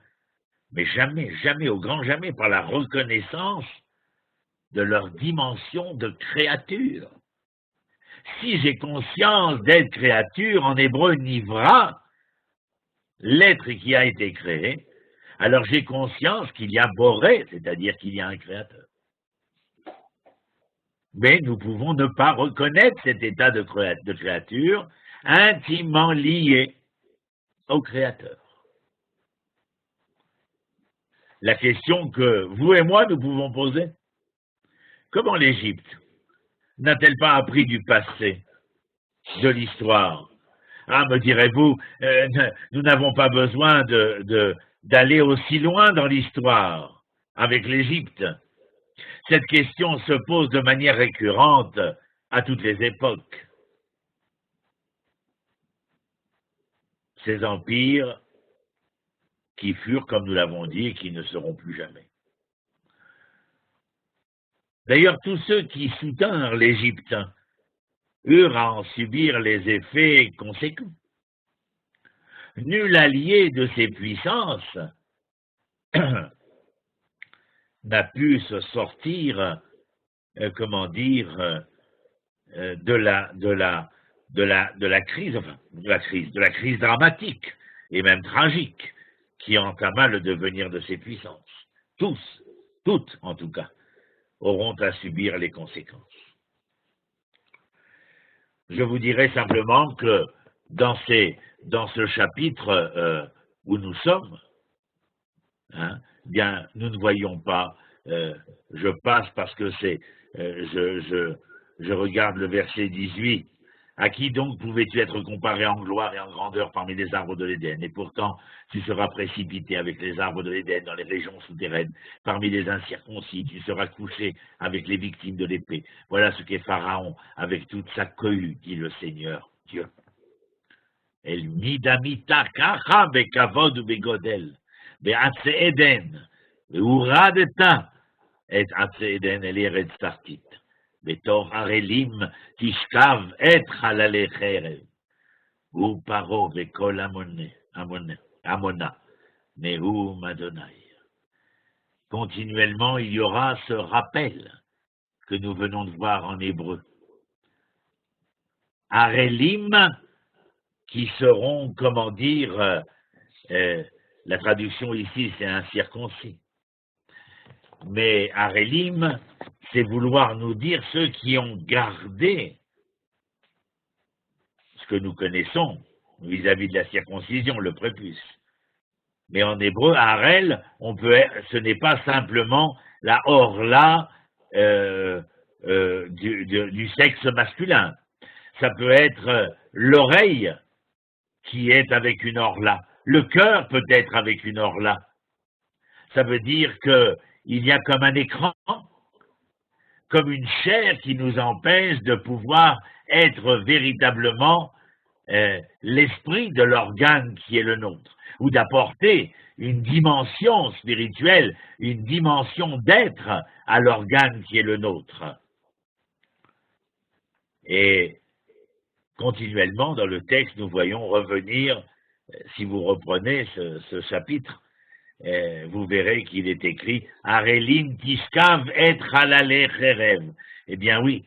mais jamais, jamais, au grand jamais, par la reconnaissance de leur dimension de créature. Si j'ai conscience d'être créature, en hébreu nivra, l'être qui a été créé, alors j'ai conscience qu'il y a Boré, c'est-à-dire qu'il y a un créateur. Mais nous pouvons ne pas reconnaître cet état de créature intimement lié au Créateur. La question que vous et moi nous pouvons poser, comment l'Égypte n'a-t-elle pas appris du passé, de l'histoire? Ah, me direz-vous, nous n'avons pas besoin d'aller aussi loin dans l'histoire avec l'Égypte. Cette question se pose de manière récurrente à toutes les époques. Ces empires qui furent, comme nous l'avons dit, et qui ne seront plus jamais. D'ailleurs, tous ceux qui soutinrent l'Égypte eurent à en subir les effets conséquents. Nul allié de ces puissances n'a pu se sortir, de la crise dramatique et même tragique qui entama le devenir de ces puissances. Tous, toutes en tout cas, auront à subir les conséquences. Je vous dirai simplement que dans ce chapitre où nous sommes, bien, nous ne voyons pas, je passe parce que je regarde le verset 18, à qui donc pouvais-tu être comparé en gloire et en grandeur parmi les arbres de l'Éden? Et pourtant, tu seras précipité avec les arbres de l'Éden dans les régions souterraines, parmi les incirconcis, tu seras couché avec les victimes de l'épée. Voilà ce qu'est Pharaon avec toute sa cohue, dit le Seigneur Dieu. El midamita kacha bekavod ou begodel. Be'atse Eden, Uradeta, et Atse Eden, el Eretz Tartit, Betor Arelim, Tishkav, et Halale Cherev, ou Paro, Bekol Amona, Nehu Madonai. Continuellement, il y aura ce rappel que nous venons de voir en hébreu. Arelim, qui seront, comment dire, la traduction ici, c'est incirconcis. Mais Arelim, c'est vouloir nous dire ceux qui ont gardé ce que nous connaissons vis-à-vis de la circoncision, le prépuce. Mais en hébreu, Arel, ce n'est pas simplement la orla du sexe masculin. Ça peut être l'oreille qui est avec une orla. Le cœur peut être avec une orla. Ça veut dire qu'il y a comme un écran, comme une chair qui nous empêche de pouvoir être véritablement l'esprit de l'organe qui est le nôtre, ou d'apporter une dimension spirituelle, une dimension d'être à l'organe qui est le nôtre. Et continuellement, dans le texte, nous voyons revenir, si vous reprenez ce chapitre, vous verrez qu'il est écrit « Arelim tishkav et halale cherev ». Eh bien oui,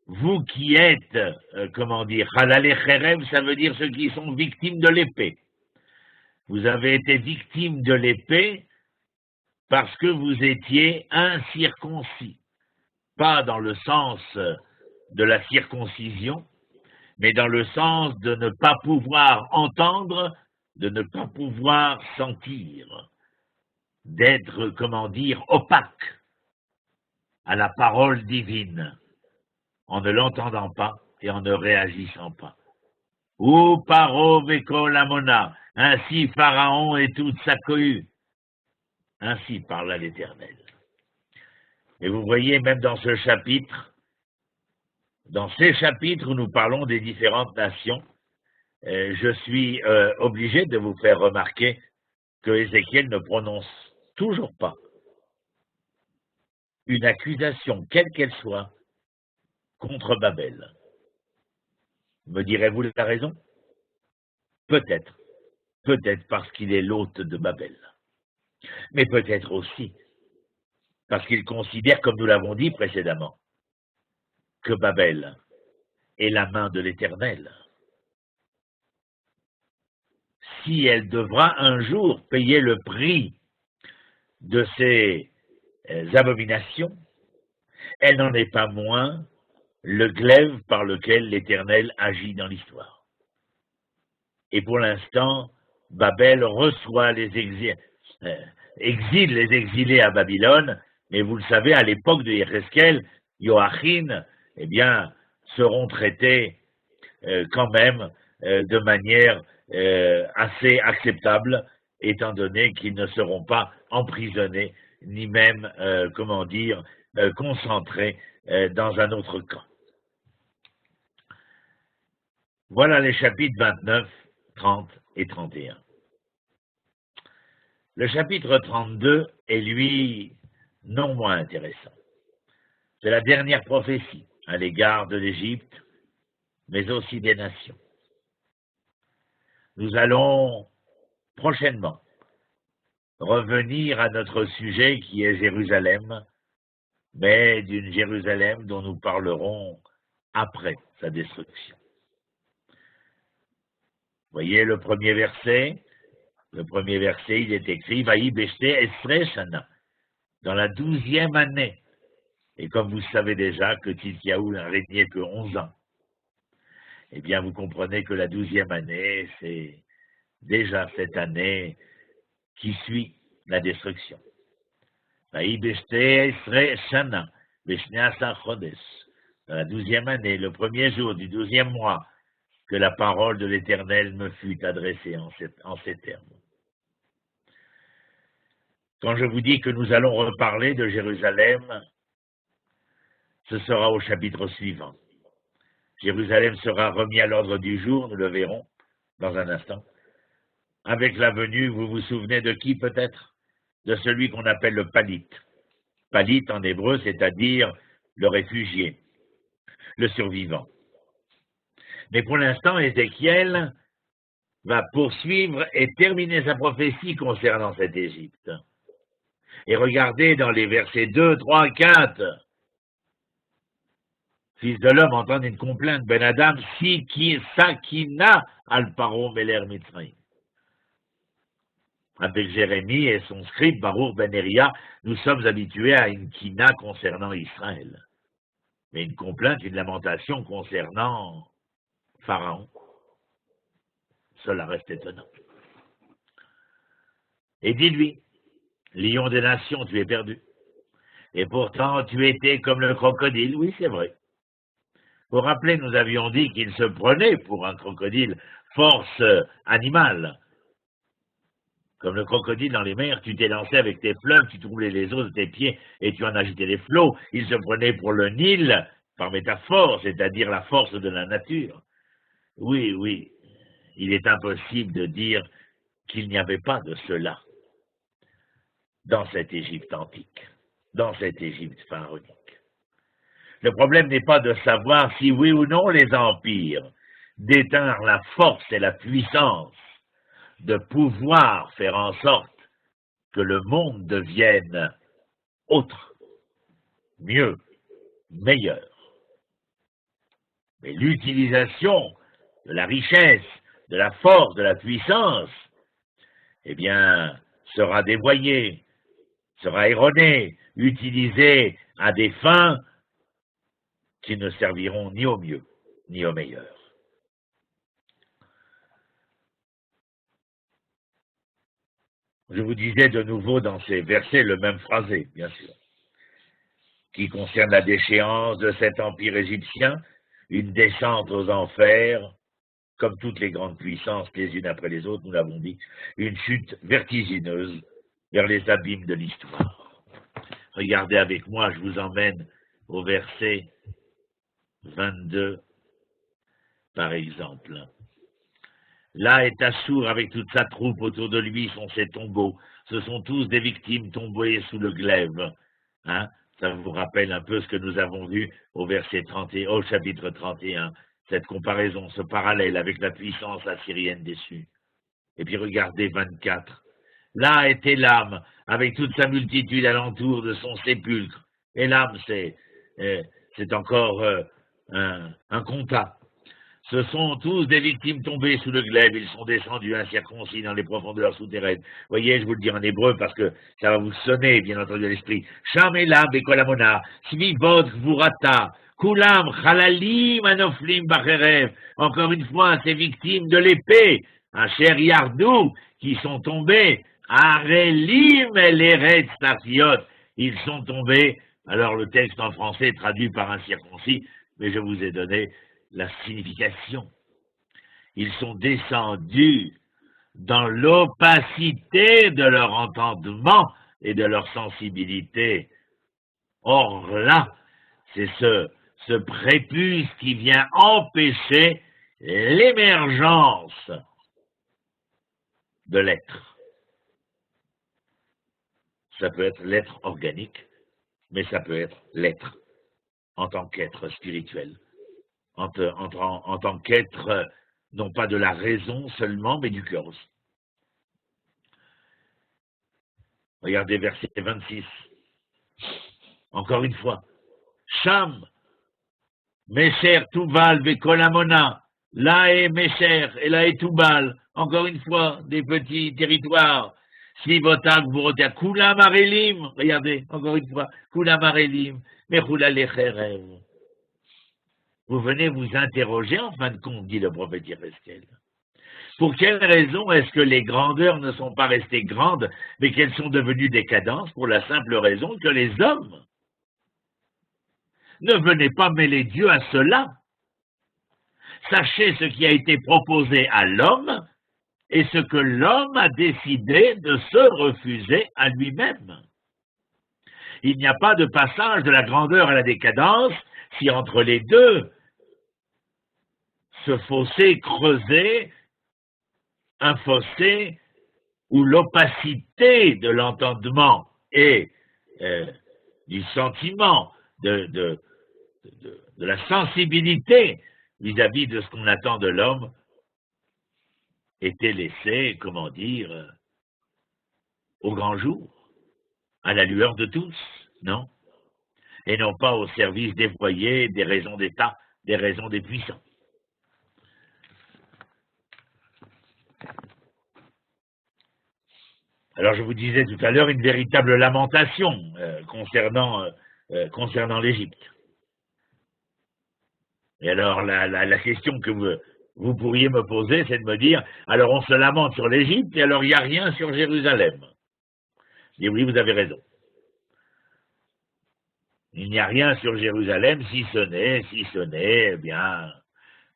vous qui êtes, comment dire, Halalei Cherev, ça veut dire ceux qui sont victimes de l'épée. Vous avez été victime de l'épée parce que vous étiez incirconcis. Pas dans le sens de la circoncision, mais dans le sens de ne pas pouvoir entendre, de ne pas pouvoir sentir, d'être, comment dire, opaque à la parole divine, en ne l'entendant pas et en ne réagissant pas. Ou paro veko lamona, ainsi Pharaon et toute sa cohue. Ainsi parla l'Éternel. Et vous voyez, même dans ce chapitre, dans ces chapitres où nous parlons des différentes nations, je suis obligé de vous faire remarquer que Ézéchiel ne prononce toujours pas une accusation, quelle qu'elle soit, contre Babel. Me direz-vous la raison? Peut-être. Peut-être parce qu'il est l'hôte de Babel. Mais peut-être aussi parce qu'il considère, comme nous l'avons dit précédemment, que Babel est la main de l'Éternel. Si elle devra un jour payer le prix de ces abominations, elle n'en est pas moins le glaive par lequel l'Éternel agit dans l'histoire. Et pour l'instant, Babel reçoit exile les exilés à Babylone, mais vous le savez, à l'époque de Yéhezkel, Joachim, eh bien, seront traités quand même de manière assez acceptable, étant donné qu'ils ne seront pas emprisonnés, ni même, concentrés dans un autre camp. Voilà les chapitres 29, 30 et 31. Le chapitre 32 est, lui, non moins intéressant. C'est la dernière prophétie à l'égard de l'Égypte, mais aussi des nations. Nous allons prochainement revenir à notre sujet qui est Jérusalem, mais d'une Jérusalem dont nous parlerons après sa destruction. Voyez le premier verset. Le premier verset, il est écrit « Vaï beshte esre shana » dans la 12e année. Et comme vous savez déjà que Tzidkiyahu n'a régné que 11 ans, eh bien vous comprenez que la 12e année, c'est déjà cette année qui suit la destruction. Vaï beshte esre shana beshne asar chodesh. Dans la 12e année, le premier jour du 12e mois, que la parole de l'Éternel me fut adressée en ces termes. Quand je vous dis que nous allons reparler de Jérusalem, ce sera au chapitre suivant. Jérusalem sera remis à l'ordre du jour, nous le verrons dans un instant. Avec la venue, vous vous souvenez de qui peut-être? De celui qu'on appelle le Palit. Palit en hébreu, c'est-à-dire le réfugié, le survivant. Mais pour l'instant, Ézéchiel va poursuivre et terminer sa prophétie concernant cette Égypte. Et regardez dans les versets 2, 3, 4. Fils de l'homme, entend une complainte. Ben Adam, si qui sakina al paro meler mitzrayim. Avec Jérémie et son scribe Baruch ben Neria, nous sommes habitués à une kina concernant Israël. Mais une complainte, une lamentation concernant Pharaon. Cela reste étonnant. Et dis-lui, lion des nations, tu es perdu. Et pourtant, tu étais comme le crocodile. Oui, c'est vrai. Vous vous rappelez, nous avions dit qu'il se prenait pour un crocodile, force animale. Comme le crocodile dans les mers, tu t'es lancé avec tes fleuves, tu troublais les eaux de tes pieds et tu en agitais les flots. Il se prenait pour le Nil, par métaphore, c'est-à-dire la force de la nature. Oui, oui, il est impossible de dire qu'il n'y avait pas de cela dans cette Égypte antique, dans cette Égypte pharaonique. Le problème n'est pas de savoir si oui ou non les empires détinrent la force et la puissance de pouvoir faire en sorte que le monde devienne autre, mieux, meilleur. Mais l'utilisation de la richesse, de la force, de la puissance, eh bien, sera dévoyée, sera erronée, utilisée à des fins qui ne serviront ni au mieux, ni au meilleur. Je vous disais de nouveau dans ces versets le même phrasé, bien sûr, qui concerne la déchéance de cet empire égyptien, une descente aux enfers, comme toutes les grandes puissances les unes après les autres, nous l'avons dit, une chute vertigineuse vers les abîmes de l'histoire. Regardez avec moi, je vous emmène au verset 22, par exemple. Là est Assour avec toute sa troupe autour de lui, sont ses tombeaux. Ce sont tous des victimes tombées sous le glaive. Hein? Ça vous rappelle un peu ce que nous avons vu au verset 31, au chapitre 31, cette comparaison, ce parallèle avec la puissance assyrienne déçue. Et puis regardez 24. Là était l'âme, avec toute sa multitude alentour de son sépulcre. Et l'âme, c'est encore un compas. Ce sont tous des victimes tombées sous le glaive, ils sont descendus incirconcis dans les profondeurs souterraines. Voyez, je vous le dis en hébreu parce que ça va vous sonner, bien entendu, à l'esprit. Shamelam bekolamona, svivot gvurata, kulam chalalim anoflim bacherev. Encore une fois, ces victimes de l'épée, un cher yardou, qui sont tombés, arelim eleret stasiot, ils sont tombés. Alors le texte en français est traduit par incirconcis, mais je vous ai donné la signification. Ils sont descendus dans l'opacité de leur entendement et de leur sensibilité. Or là, c'est ce prépuce qui vient empêcher l'émergence de l'être. Ça peut être l'être organique, mais ça peut être l'être en tant qu'être spirituel. En tant qu'être, non pas de la raison seulement, mais du cœur aussi. Regardez verset 26. Encore une fois. Cham, Mesher, Tubal, Bekolamona, là est Mesher, et là est Tubal. Encore une fois, des petits territoires. Svivotak, Vurotia, Kulam Arelim. Regardez, encore une fois. Kulam Arelim, Mechula Lecherev. Vous venez vous interroger, en fin de compte, dit le prophète Yézéchiel. Pour quelle raison est-ce que les grandeurs ne sont pas restées grandes, mais qu'elles sont devenues décadences? Pour la simple raison que les hommes ne venaient pas mêler Dieu à cela. Sachez ce qui a été proposé à l'homme et ce que l'homme a décidé de se refuser à lui-même. Il n'y a pas de passage de la grandeur à la décadence si entre les deux, ce fossé creusé, un fossé où l'opacité de l'entendement et du sentiment, de la sensibilité vis-à-vis de ce qu'on attend de l'homme était laissée, comment dire, au grand jour, à la lueur de tous, non? Et non pas au service dévoyé des raisons d'État, des raisons des puissants. Alors je vous disais tout à l'heure une véritable lamentation concernant l'Égypte. Et alors la question que vous pourriez me poser, c'est de me dire, alors on se lamente sur l'Égypte et alors il n'y a rien sur Jérusalem. Je dis oui, vous avez raison. Il n'y a rien sur Jérusalem, si ce n'est, eh bien,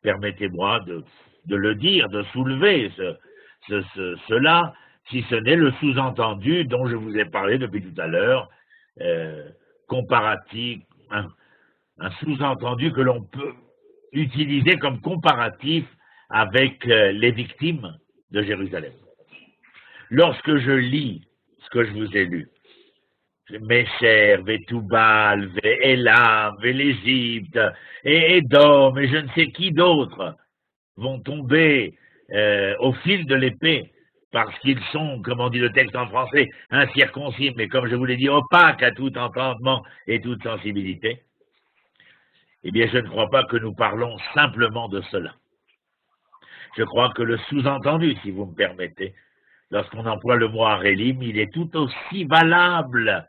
permettez-moi de le dire, de soulever cela, si ce n'est le sous-entendu dont je vous ai parlé depuis tout à l'heure, comparatif, un sous-entendu que l'on peut utiliser comme comparatif avec les victimes de Jérusalem. Lorsque je lis ce que je vous ai lu, Mesher, Tubal, Elam, l'Égypte, et Édom, et je ne sais qui d'autre vont tomber au fil de l'épée, parce qu'ils sont, comme on dit le texte en français, incirconcis, mais comme je vous l'ai dit, opaques à tout entendement et toute sensibilité. Eh bien, je ne crois pas que nous parlons simplement de cela. Je crois que le sous-entendu, si vous me permettez, lorsqu'on emploie le mot Arélim, il est tout aussi valable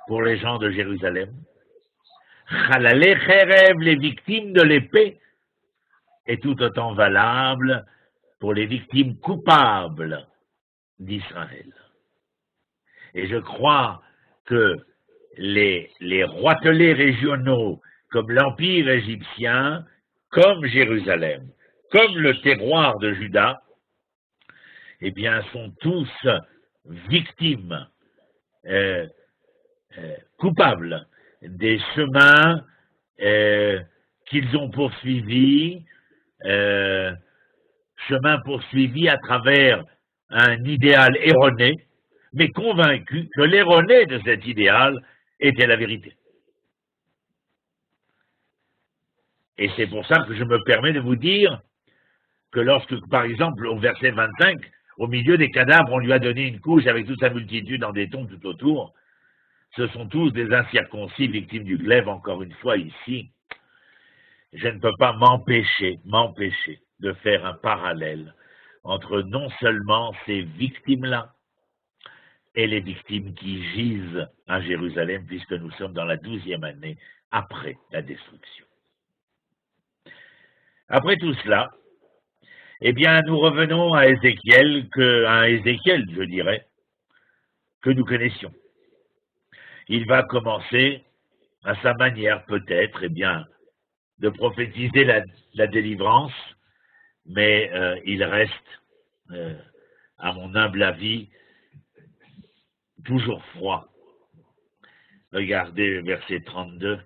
pour les gens de Jérusalem. Chalalé Cherev, les victimes de l'épée, est tout autant valable pour les victimes coupables d'Israël. Et je crois que les roitelets régionaux, comme l'Empire égyptien, comme Jérusalem, comme le terroir de Juda, eh bien, sont tous victimes, coupables des chemins qu'ils ont poursuivis, chemin poursuivi à travers un idéal erroné, mais convaincu que l'erroné de cet idéal était la vérité. Et c'est pour ça que je me permets de vous dire que lorsque, par exemple, au verset 25, au milieu des cadavres, on lui a donné une couche avec toute sa multitude en des tons tout autour, ce sont tous des incirconcis victimes du glaive, encore une fois ici. Je ne peux pas m'empêcher de faire un parallèle entre non seulement ces victimes-là et les victimes qui gisent à Jérusalem, puisque nous sommes dans la 12e année après la destruction. Après tout cela, eh bien, nous revenons à Ézéchiel, je dirais, que nous connaissions. Il va commencer, à sa manière peut-être, eh bien, de prophétiser la délivrance, mais il reste, à mon humble avis, toujours froid. Regardez verset 32.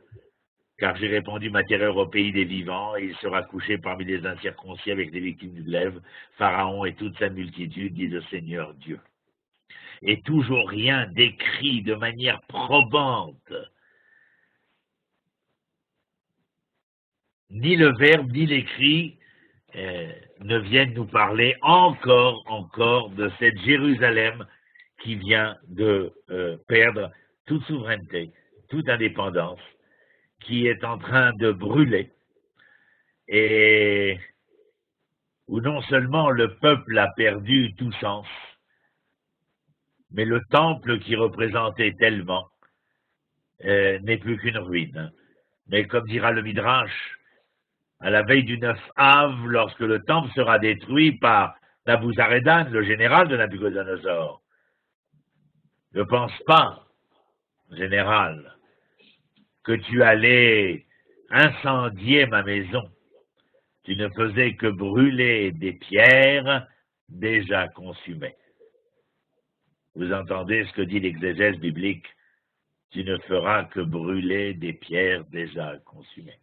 Car j'ai répandu ma terreur au pays des vivants, et il sera couché parmi les incirconcis avec les victimes du glaive, Pharaon et toute sa multitude, dit le Seigneur Dieu. Et toujours rien décrit de manière probante, ni le verbe, ni l'écrit ne viennent nous parler encore de cette Jérusalem qui vient de perdre toute souveraineté, toute indépendance, qui est en train de brûler, et où non seulement le peuple a perdu tout sens, mais le temple qui représentait tellement n'est plus qu'une ruine. Mais comme dira le Midrash, à la veille du 9 Av, lorsque le temple sera détruit par Nabuzaradan, le général de Nabuchodonosor, ne pense pas, général, que tu allais incendier ma maison. Tu ne faisais que brûler des pierres déjà consumées. Vous entendez ce que dit l'exégèse biblique? Tu ne feras que brûler des pierres déjà consumées.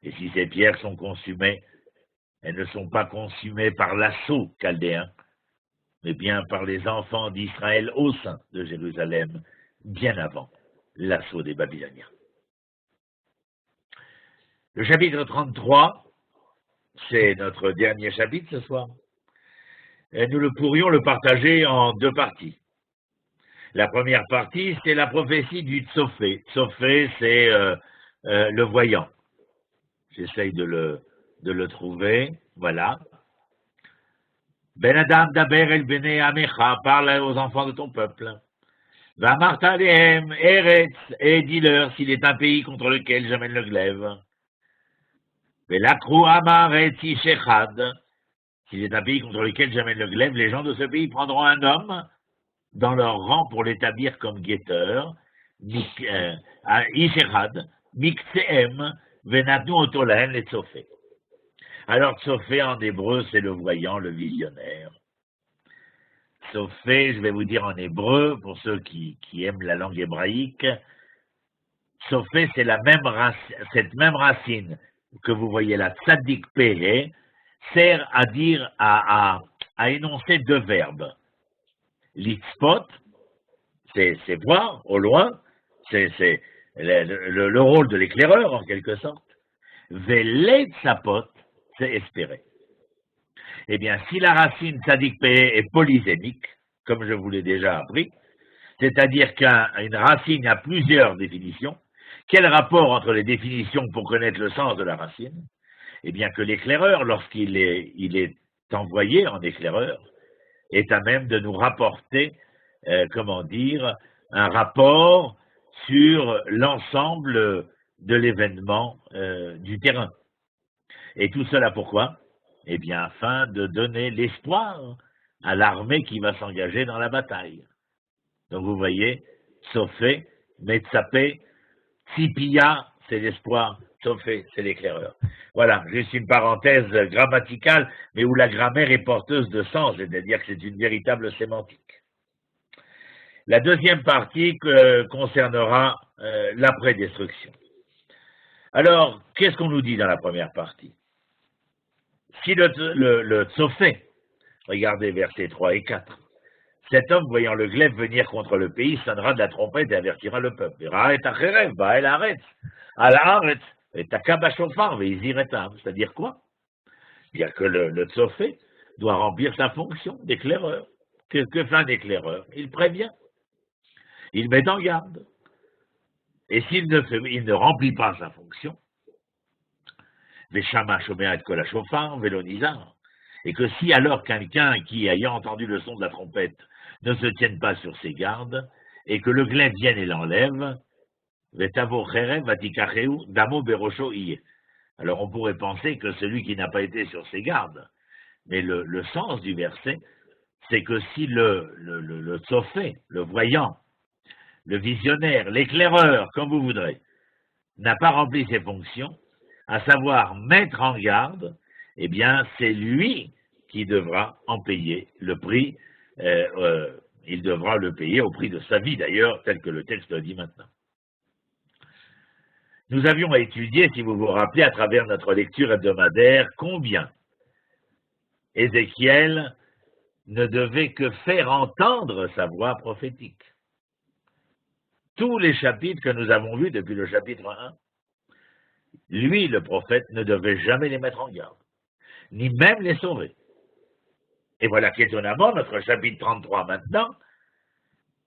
Et si ces pierres sont consumées, elles ne sont pas consumées par l'assaut chaldéen, mais bien par les enfants d'Israël au sein de Jérusalem, bien avant l'assaut des Babyloniens. Le chapitre 33, c'est notre dernier chapitre ce soir. Et nous pourrions le partager en deux parties. La première partie, c'est la prophétie du Tsophé. Tsophé, c'est le voyant. J'essaye de le trouver. Voilà. Ben Adam daber el bene amecha, parle aux enfants de ton peuple. Va martalem eretz, et dis-leur s'il est un pays contre lequel j'amène le glaive. Velakru amar et ishechad, s'il est un pays contre lequel j'amène le glaive, les gens de ce pays prendront un homme dans leur rang pour l'établir comme guetteur, ishechad, mikseem, venatnu otolahem et Tsophé. Alors Tsophé en hébreu, c'est le voyant, le visionnaire. Tsophé, je vais vous dire en hébreu, pour ceux qui aiment la langue hébraïque, Tsophé, c'est cette même racine que vous voyez là, tzadik péré, sert à dire, à énoncer deux verbes. Litzpot, c'est voir au loin, c'est le rôle de l'éclaireur en quelque sorte. Veletzapot, c'est espérer. Eh bien, si la racine tzadik péré est polysémique, comme je vous l'ai déjà appris, c'est-à-dire qu'une racine a plusieurs définitions, Quel rapport entre les définitions pour connaître le sens de la racine? Eh bien que l'éclaireur, lorsqu'il est envoyé en éclaireur, est à même de nous rapporter, comment dire, un rapport sur l'ensemble de l'événement du terrain. Et tout cela pourquoi? Eh bien afin de donner l'espoir à l'armée qui va s'engager dans la bataille. Donc vous voyez, Sofé, Metsapé, Tsipia, c'est l'espoir, Sofé, c'est l'éclaireur. Voilà, juste une parenthèse grammaticale, mais où la grammaire est porteuse de sens, c'est-à-dire que c'est une véritable sémantique. La deuxième partie concernera l'après-destruction. Alors, qu'est-ce qu'on nous dit dans la première partie? Si le Tsofé, regardez versets 3 et 4, cet homme, voyant le glaive venir contre le pays, sonnera de la trompette et avertira le peuple. C'est-à-dire quoi? Bien que le Tsofé doit remplir sa fonction d'éclaireur. Que fait un éclaireur? Il prévient. Il met en garde. Et s'il ne remplit pas sa fonction, et que si alors quelqu'un qui, ayant entendu le son de la trompette, ne se tienne pas sur ses gardes, et que le glaive vienne et l'enlève, alors on pourrait penser que celui qui n'a pas été sur ses gardes, mais le sens du verset, c'est que si le Tsofé, le voyant, le visionnaire, l'éclaireur, comme vous voudrez, n'a pas rempli ses fonctions, à savoir mettre en garde, eh bien c'est lui qui devra en payer le prix, il devra le payer au prix de sa vie d'ailleurs, tel que le texte le dit maintenant. Nous avions étudié, si vous vous rappelez, à travers notre lecture hebdomadaire, combien Ézéchiel ne devait que faire entendre sa voix prophétique. Tous les chapitres que nous avons vus depuis le chapitre 1, lui, le prophète, ne devait jamais les mettre en garde, ni même les sauver. Et voilà qu'étonnamment, notre chapitre 33 maintenant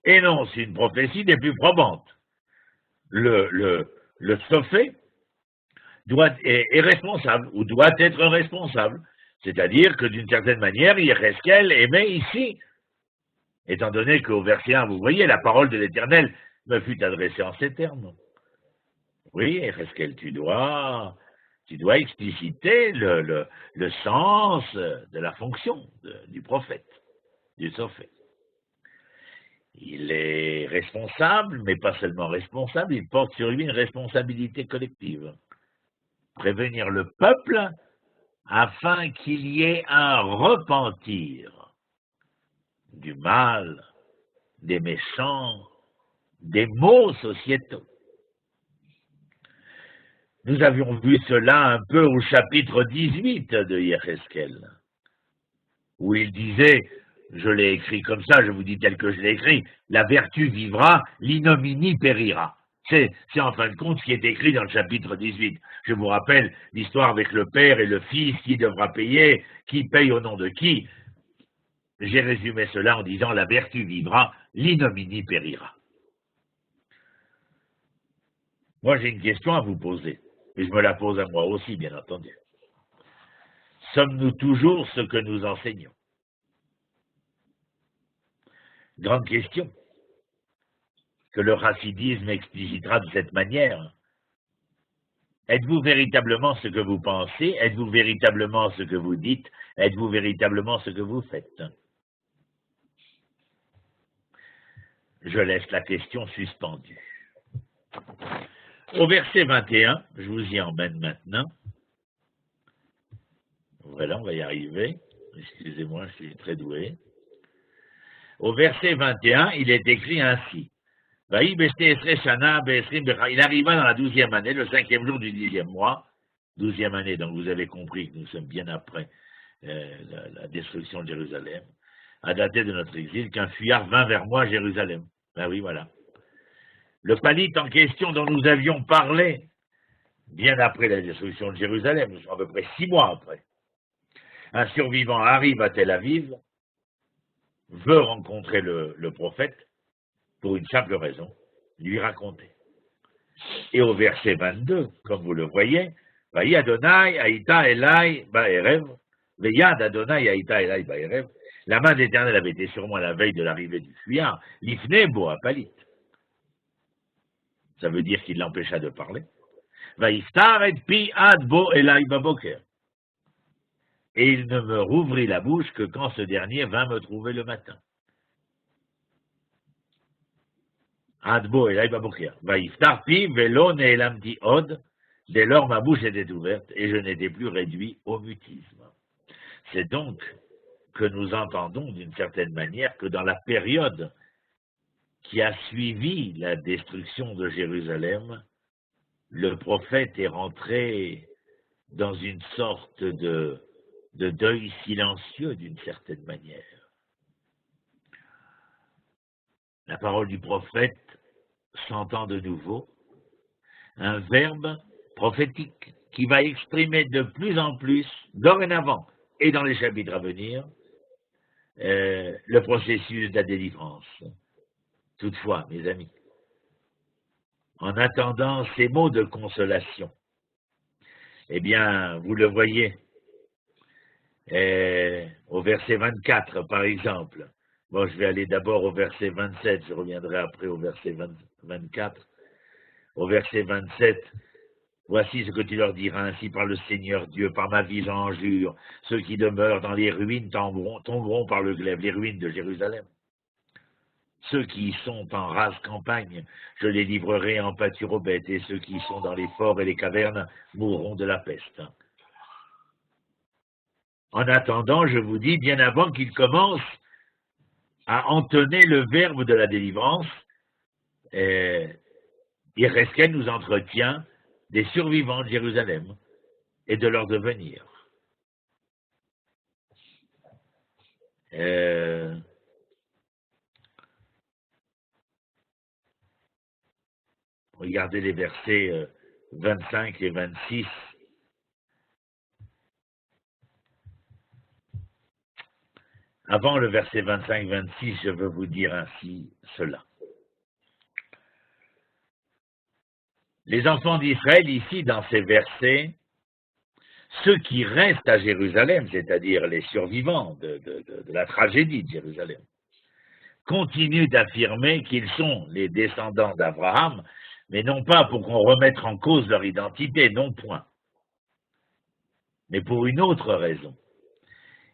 énonce une prophétie des plus probantes. Le Sofé est responsable, ou doit être responsable. C'est-à-dire que d'une certaine manière, Yéhezkel aimait ici, étant donné qu'au verset 1, vous voyez, la parole de l'Éternel me fut adressée en ces termes. Oui, Yéhezkel, tu dois expliciter le sens de la fonction du prophète, du Sofé. Il est responsable, mais pas seulement responsable, il porte sur lui une responsabilité collective. Prévenir le peuple afin qu'il y ait un repentir du mal, des méchants, des maux sociétaux. Nous avions vu cela un peu au chapitre 18 de Yéhezkel, où il disait, je l'ai écrit comme ça, je vous dis tel que je l'ai écrit, la vertu vivra, l'ignominie périra. C'est en fin de compte ce qui est écrit dans le chapitre 18. Je vous rappelle l'histoire avec le père et le fils, qui devra payer, qui paye au nom de qui. J'ai résumé cela en disant la vertu vivra, l'ignominie périra. Moi j'ai une question à vous poser, et je me la pose à moi aussi, bien entendu. Sommes-nous toujours ce que nous enseignons? Grande question, que le racidisme explicitera de cette manière. Êtes-vous véritablement ce que vous pensez? Êtes-vous véritablement ce que vous dites? Êtes-vous véritablement ce que vous faites? Je laisse la question suspendue. Au verset 21, je vous y emmène maintenant. Voilà, on va y arriver. Excusez-moi, je suis très doué. Au verset 21, il est écrit ainsi. Il arriva dans la 12e année, le 5e jour du 10e mois, 12e année, donc vous avez compris que nous sommes bien après la destruction de Jérusalem, à dater de notre exil, qu'un fuyard vint vers moi à Jérusalem. Ben oui, voilà. Le palite en question dont nous avions parlé, bien après la destruction de Jérusalem, nous sommes à peu près 6 mois après. Un survivant arrive à Tel Aviv, veut rencontrer le prophète, pour une simple raison, lui raconter. Et au verset 22, comme vous le voyez, Vayi Adonai Haïta Elai Ba'erev, Veyad Adonai Haïta Elai Ba'erev, la main de l'Éternel avait été sur moi la veille de l'arrivée du fuyard, Lifne Boapalit. Ça veut dire qu'il l'empêcha de parler. Vaïftar et pi ad bo Elai Baboker. Et il ne me rouvrit la bouche que quand ce dernier vint me trouver le matin. Adbo Elai Baboker. Vaïftar pi velo ne'elamti od. Dès lors, ma bouche était ouverte et je n'étais plus réduit au mutisme. C'est donc que nous entendons d'une certaine manière que dans la période qui a suivi la destruction de Jérusalem, le prophète est rentré dans une sorte de deuil silencieux d'une certaine manière. La parole du prophète s'entend de nouveau, un verbe prophétique qui va exprimer de plus en plus, dorénavant et dans les chapitres à venir, le processus de la délivrance. Toutefois, mes amis, en attendant ces mots de consolation, eh bien, vous le voyez, au verset 24, par exemple. Bon, je vais aller d'abord au verset 27, je reviendrai après au verset 24. Au verset 27, voici ce que tu leur diras, ainsi par le Seigneur Dieu, par ma vie j'en jure, ceux qui demeurent dans les ruines tomberont par le glaive, les ruines de Jérusalem. Ceux qui sont en rase campagne, je les livrerai en pâture aux bêtes, et ceux qui sont dans les forts et les cavernes mourront de la peste. En attendant, je vous dis, bien avant qu'il commence à entonner le verbe de la délivrance, Yézéchiel nous entretient des survivants de Jérusalem et de leur devenir. Regardez les versets 25 et 26. Avant le verset 25-26, je veux vous dire ainsi cela. Les enfants d'Israël, ici, dans ces versets, ceux qui restent à Jérusalem, c'est-à-dire les survivants de la tragédie de Jérusalem, continuent d'affirmer qu'ils sont les descendants d'Abraham, mais non pas pour qu'on remette en cause leur identité, non point, mais pour une autre raison.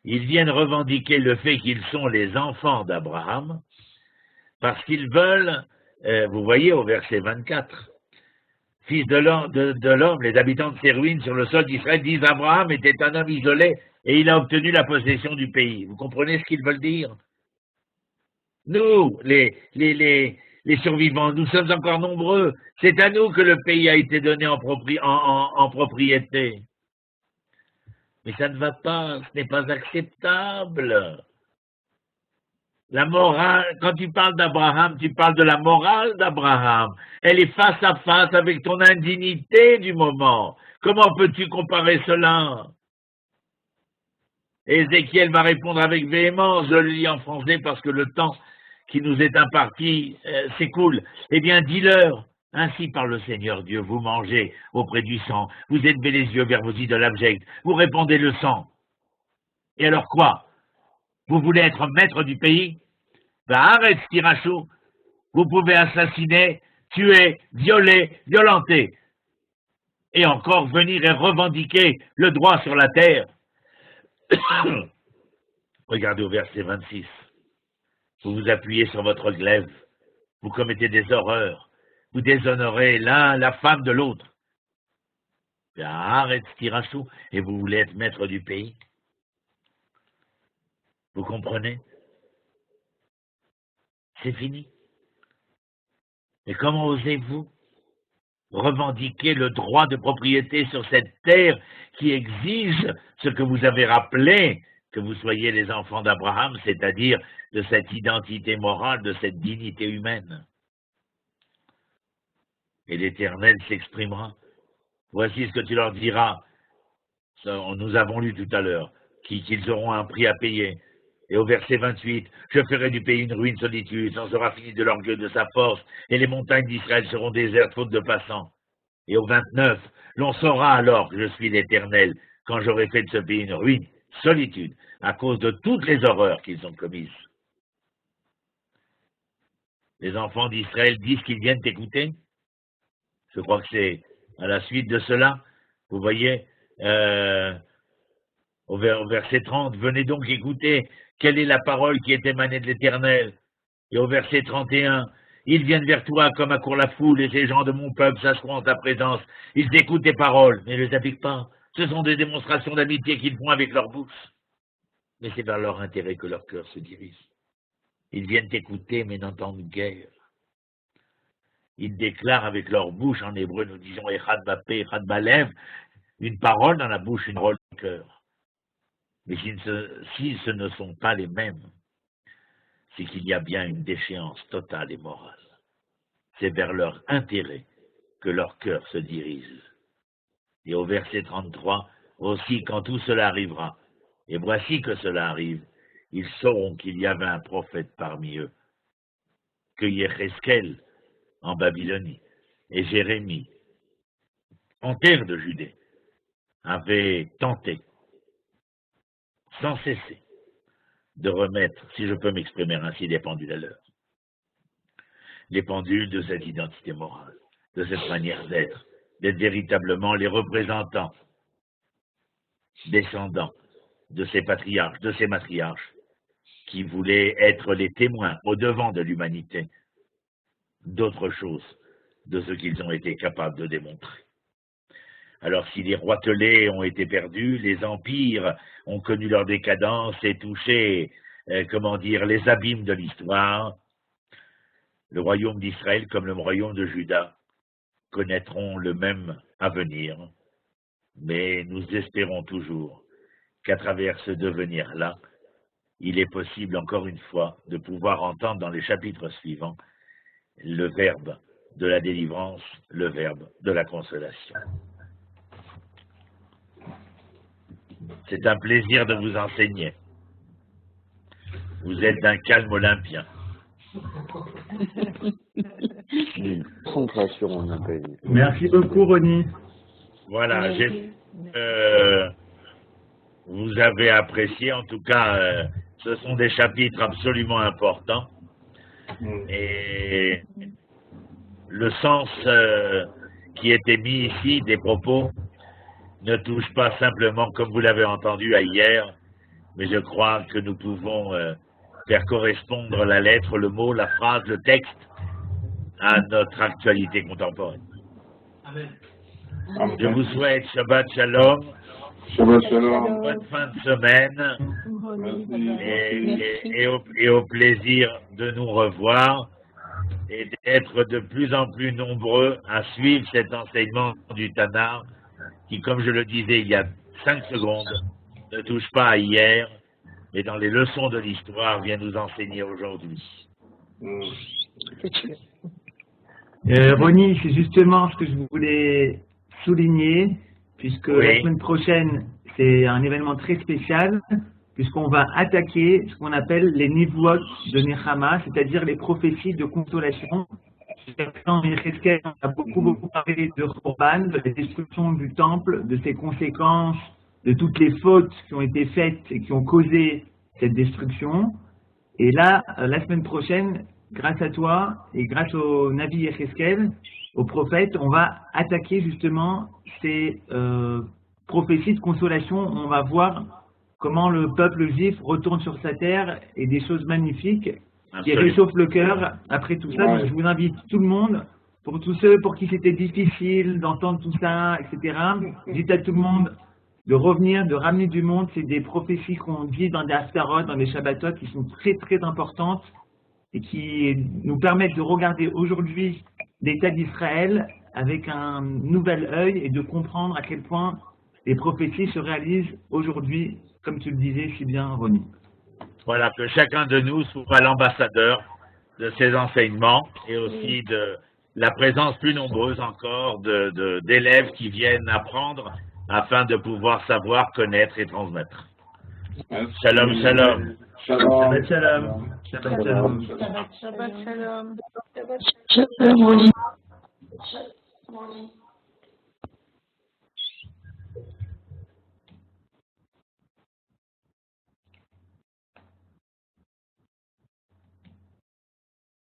Ils viennent revendiquer le fait qu'ils sont les enfants d'Abraham, parce qu'ils veulent, vous voyez au verset 24, fils de l'homme, les habitants de ces ruines sur le sol d'Israël disent Abraham était un homme isolé et il a obtenu la possession du pays. Vous comprenez ce qu'ils veulent dire? Nous, les survivants, nous sommes encore nombreux. C'est à nous que le pays a été donné en propriété. Mais ça ne va pas, ce n'est pas acceptable. La morale, quand tu parles d'Abraham, tu parles de la morale d'Abraham. Elle est face à face avec ton indignité du moment. Comment peux-tu comparer cela? Ézéchiel va répondre avec véhémence, je le lis en français parce que le temps qui nous est imparti s'écoule. Eh bien, dis-leur, ainsi par le Seigneur Dieu, vous mangez auprès du sang, vous élevez les yeux vers vos idoles abjectes, vous répandez le sang. Et alors quoi? Vous voulez être maître du pays? Ben arrête, Tirachou. Vous pouvez assassiner, tuer, violer, violenter. Et encore venir et revendiquer le droit sur la terre. Regardez au verset 26. Vous vous appuyez sur votre glaive. Vous commettez des horreurs. Vous déshonorez l'un la femme de l'autre. Ben arrête, Tirachou. Et vous voulez être maître du pays? Vous comprenez? C'est fini. Mais comment osez-vous revendiquer le droit de propriété sur cette terre qui exige ce que vous avez rappelé, que vous soyez les enfants d'Abraham, c'est-à-dire de cette identité morale, de cette dignité humaine? Et l'Éternel s'exprimera. Voici ce que tu leur diras. Ça, nous avons lu tout à l'heure, qu'ils auront un prix à payer. Et au verset 28, je ferai du pays une ruine solitude, on sera fini de l'orgueil de sa force, et les montagnes d'Israël seront désertes faute de passants. Et au 29, l'on saura alors que je suis l'Éternel, quand j'aurai fait de ce pays une ruine, solitude, à cause de toutes les horreurs qu'ils ont commises. Les enfants d'Israël disent qu'ils viennent écouter. Je crois que c'est à la suite de cela. Vous voyez, au verset 30, venez donc écouter quelle est la parole qui est émanée de l'Éternel. Et au verset 31, ils viennent vers toi comme accourt la foule, et ces gens de mon peuple s'assoient en ta présence. Ils écoutent tes paroles, mais ne les appliquent pas. Ce sont des démonstrations d'amitié qu'ils font avec leur bouche. Mais c'est vers leur intérêt que leur cœur se dirige. Ils viennent écouter, mais n'entendent guère. Ils déclarent avec leur bouche, en hébreu nous disons Echad Bapé, Echad Balev, une parole dans la bouche, une parole dans le cœur. Mais si ce ne sont pas les mêmes, c'est qu'il y a bien une déchéance totale et morale. C'est vers leur intérêt que leur cœur se dirige. Et au verset 33, aussi quand tout cela arrivera, et voici que cela arrive, ils sauront qu'il y avait un prophète parmi eux, que Yecheskel en Babylonie et Jérémie en terre de Judée avaient tenté sans cesser de remettre, si je peux m'exprimer ainsi, les pendules à l'heure. Les pendules de cette identité morale, de cette manière d'être véritablement les représentants, descendants de ces patriarches, de ces matriarches, qui voulaient être les témoins au devant de l'humanité d'autre chose, de ce qu'ils ont été capables de démontrer. Alors si les roitelets ont été perdus, les empires ont connu leur décadence et touché, les abîmes de l'histoire, le royaume d'Israël comme le royaume de Juda connaîtront le même avenir, mais nous espérons toujours qu'à travers ce devenir-là, il est possible encore une fois de pouvoir entendre dans les chapitres suivants le verbe de la délivrance, le verbe de la consolation. C'est un plaisir de vous enseigner. Vous êtes d'un calme olympien. Une concentration, on appelle. Merci beaucoup, Ronnie. Voilà, vous avez apprécié, en tout cas, ce sont des chapitres absolument importants. Et le sens qui était mis ici des propos ne touche pas simplement, comme vous l'avez entendu hier, mais je crois que nous pouvons faire correspondre la lettre, le mot, la phrase, le texte à notre actualité contemporaine. Amen. Je vous souhaite Shabbat Shalom, Shabbat Shalom. bonne fin de semaine et au plaisir de nous revoir et d'être de plus en plus nombreux à suivre cet enseignement du Tanakh qui, comme je le disais il y a 5 secondes, ne touche pas à hier, mais dans les leçons de l'histoire vient nous enseigner aujourd'hui. Ronnie, c'est justement ce que je voulais souligner, puisque Oui. la semaine prochaine, c'est un événement très spécial, puisqu'on va attaquer ce qu'on appelle les niveaux de Nechama, c'est-à-dire les prophéties de consolation. Dans Yecheskel, on a beaucoup parlé de Khorban, de la destruction du temple, de ses conséquences, de toutes les fautes qui ont été faites et qui ont causé cette destruction. Et là, la semaine prochaine, grâce à toi et grâce au Navi Yecheskel, au prophète, on va attaquer justement ces prophéties de consolation. On va voir comment le peuple juif retourne sur sa terre et des choses magnifiques qui réchauffent le cœur après tout ça. Donc, je vous invite tout le monde, pour tous ceux pour qui c'était difficile d'entendre tout ça, etc. Dites à tout le monde de revenir, de ramener du monde. C'est des prophéties qu'on dit dans des Haftarot, dans des Shabbatot, qui sont très très importantes et qui nous permettent de regarder aujourd'hui l'état d'Israël avec un nouvel œil et de comprendre à quel point les prophéties se réalisent aujourd'hui, comme tu le disais si bien, Ronnie. Voilà, que chacun de nous soit l'ambassadeur de ces enseignements et aussi de la présence plus nombreuse encore d'élèves qui viennent apprendre afin de pouvoir savoir, connaître et transmettre. Shalom, shalom. Shabbat shalom. Shabbat shalom. Shabbat shalom. Shabbat shalom.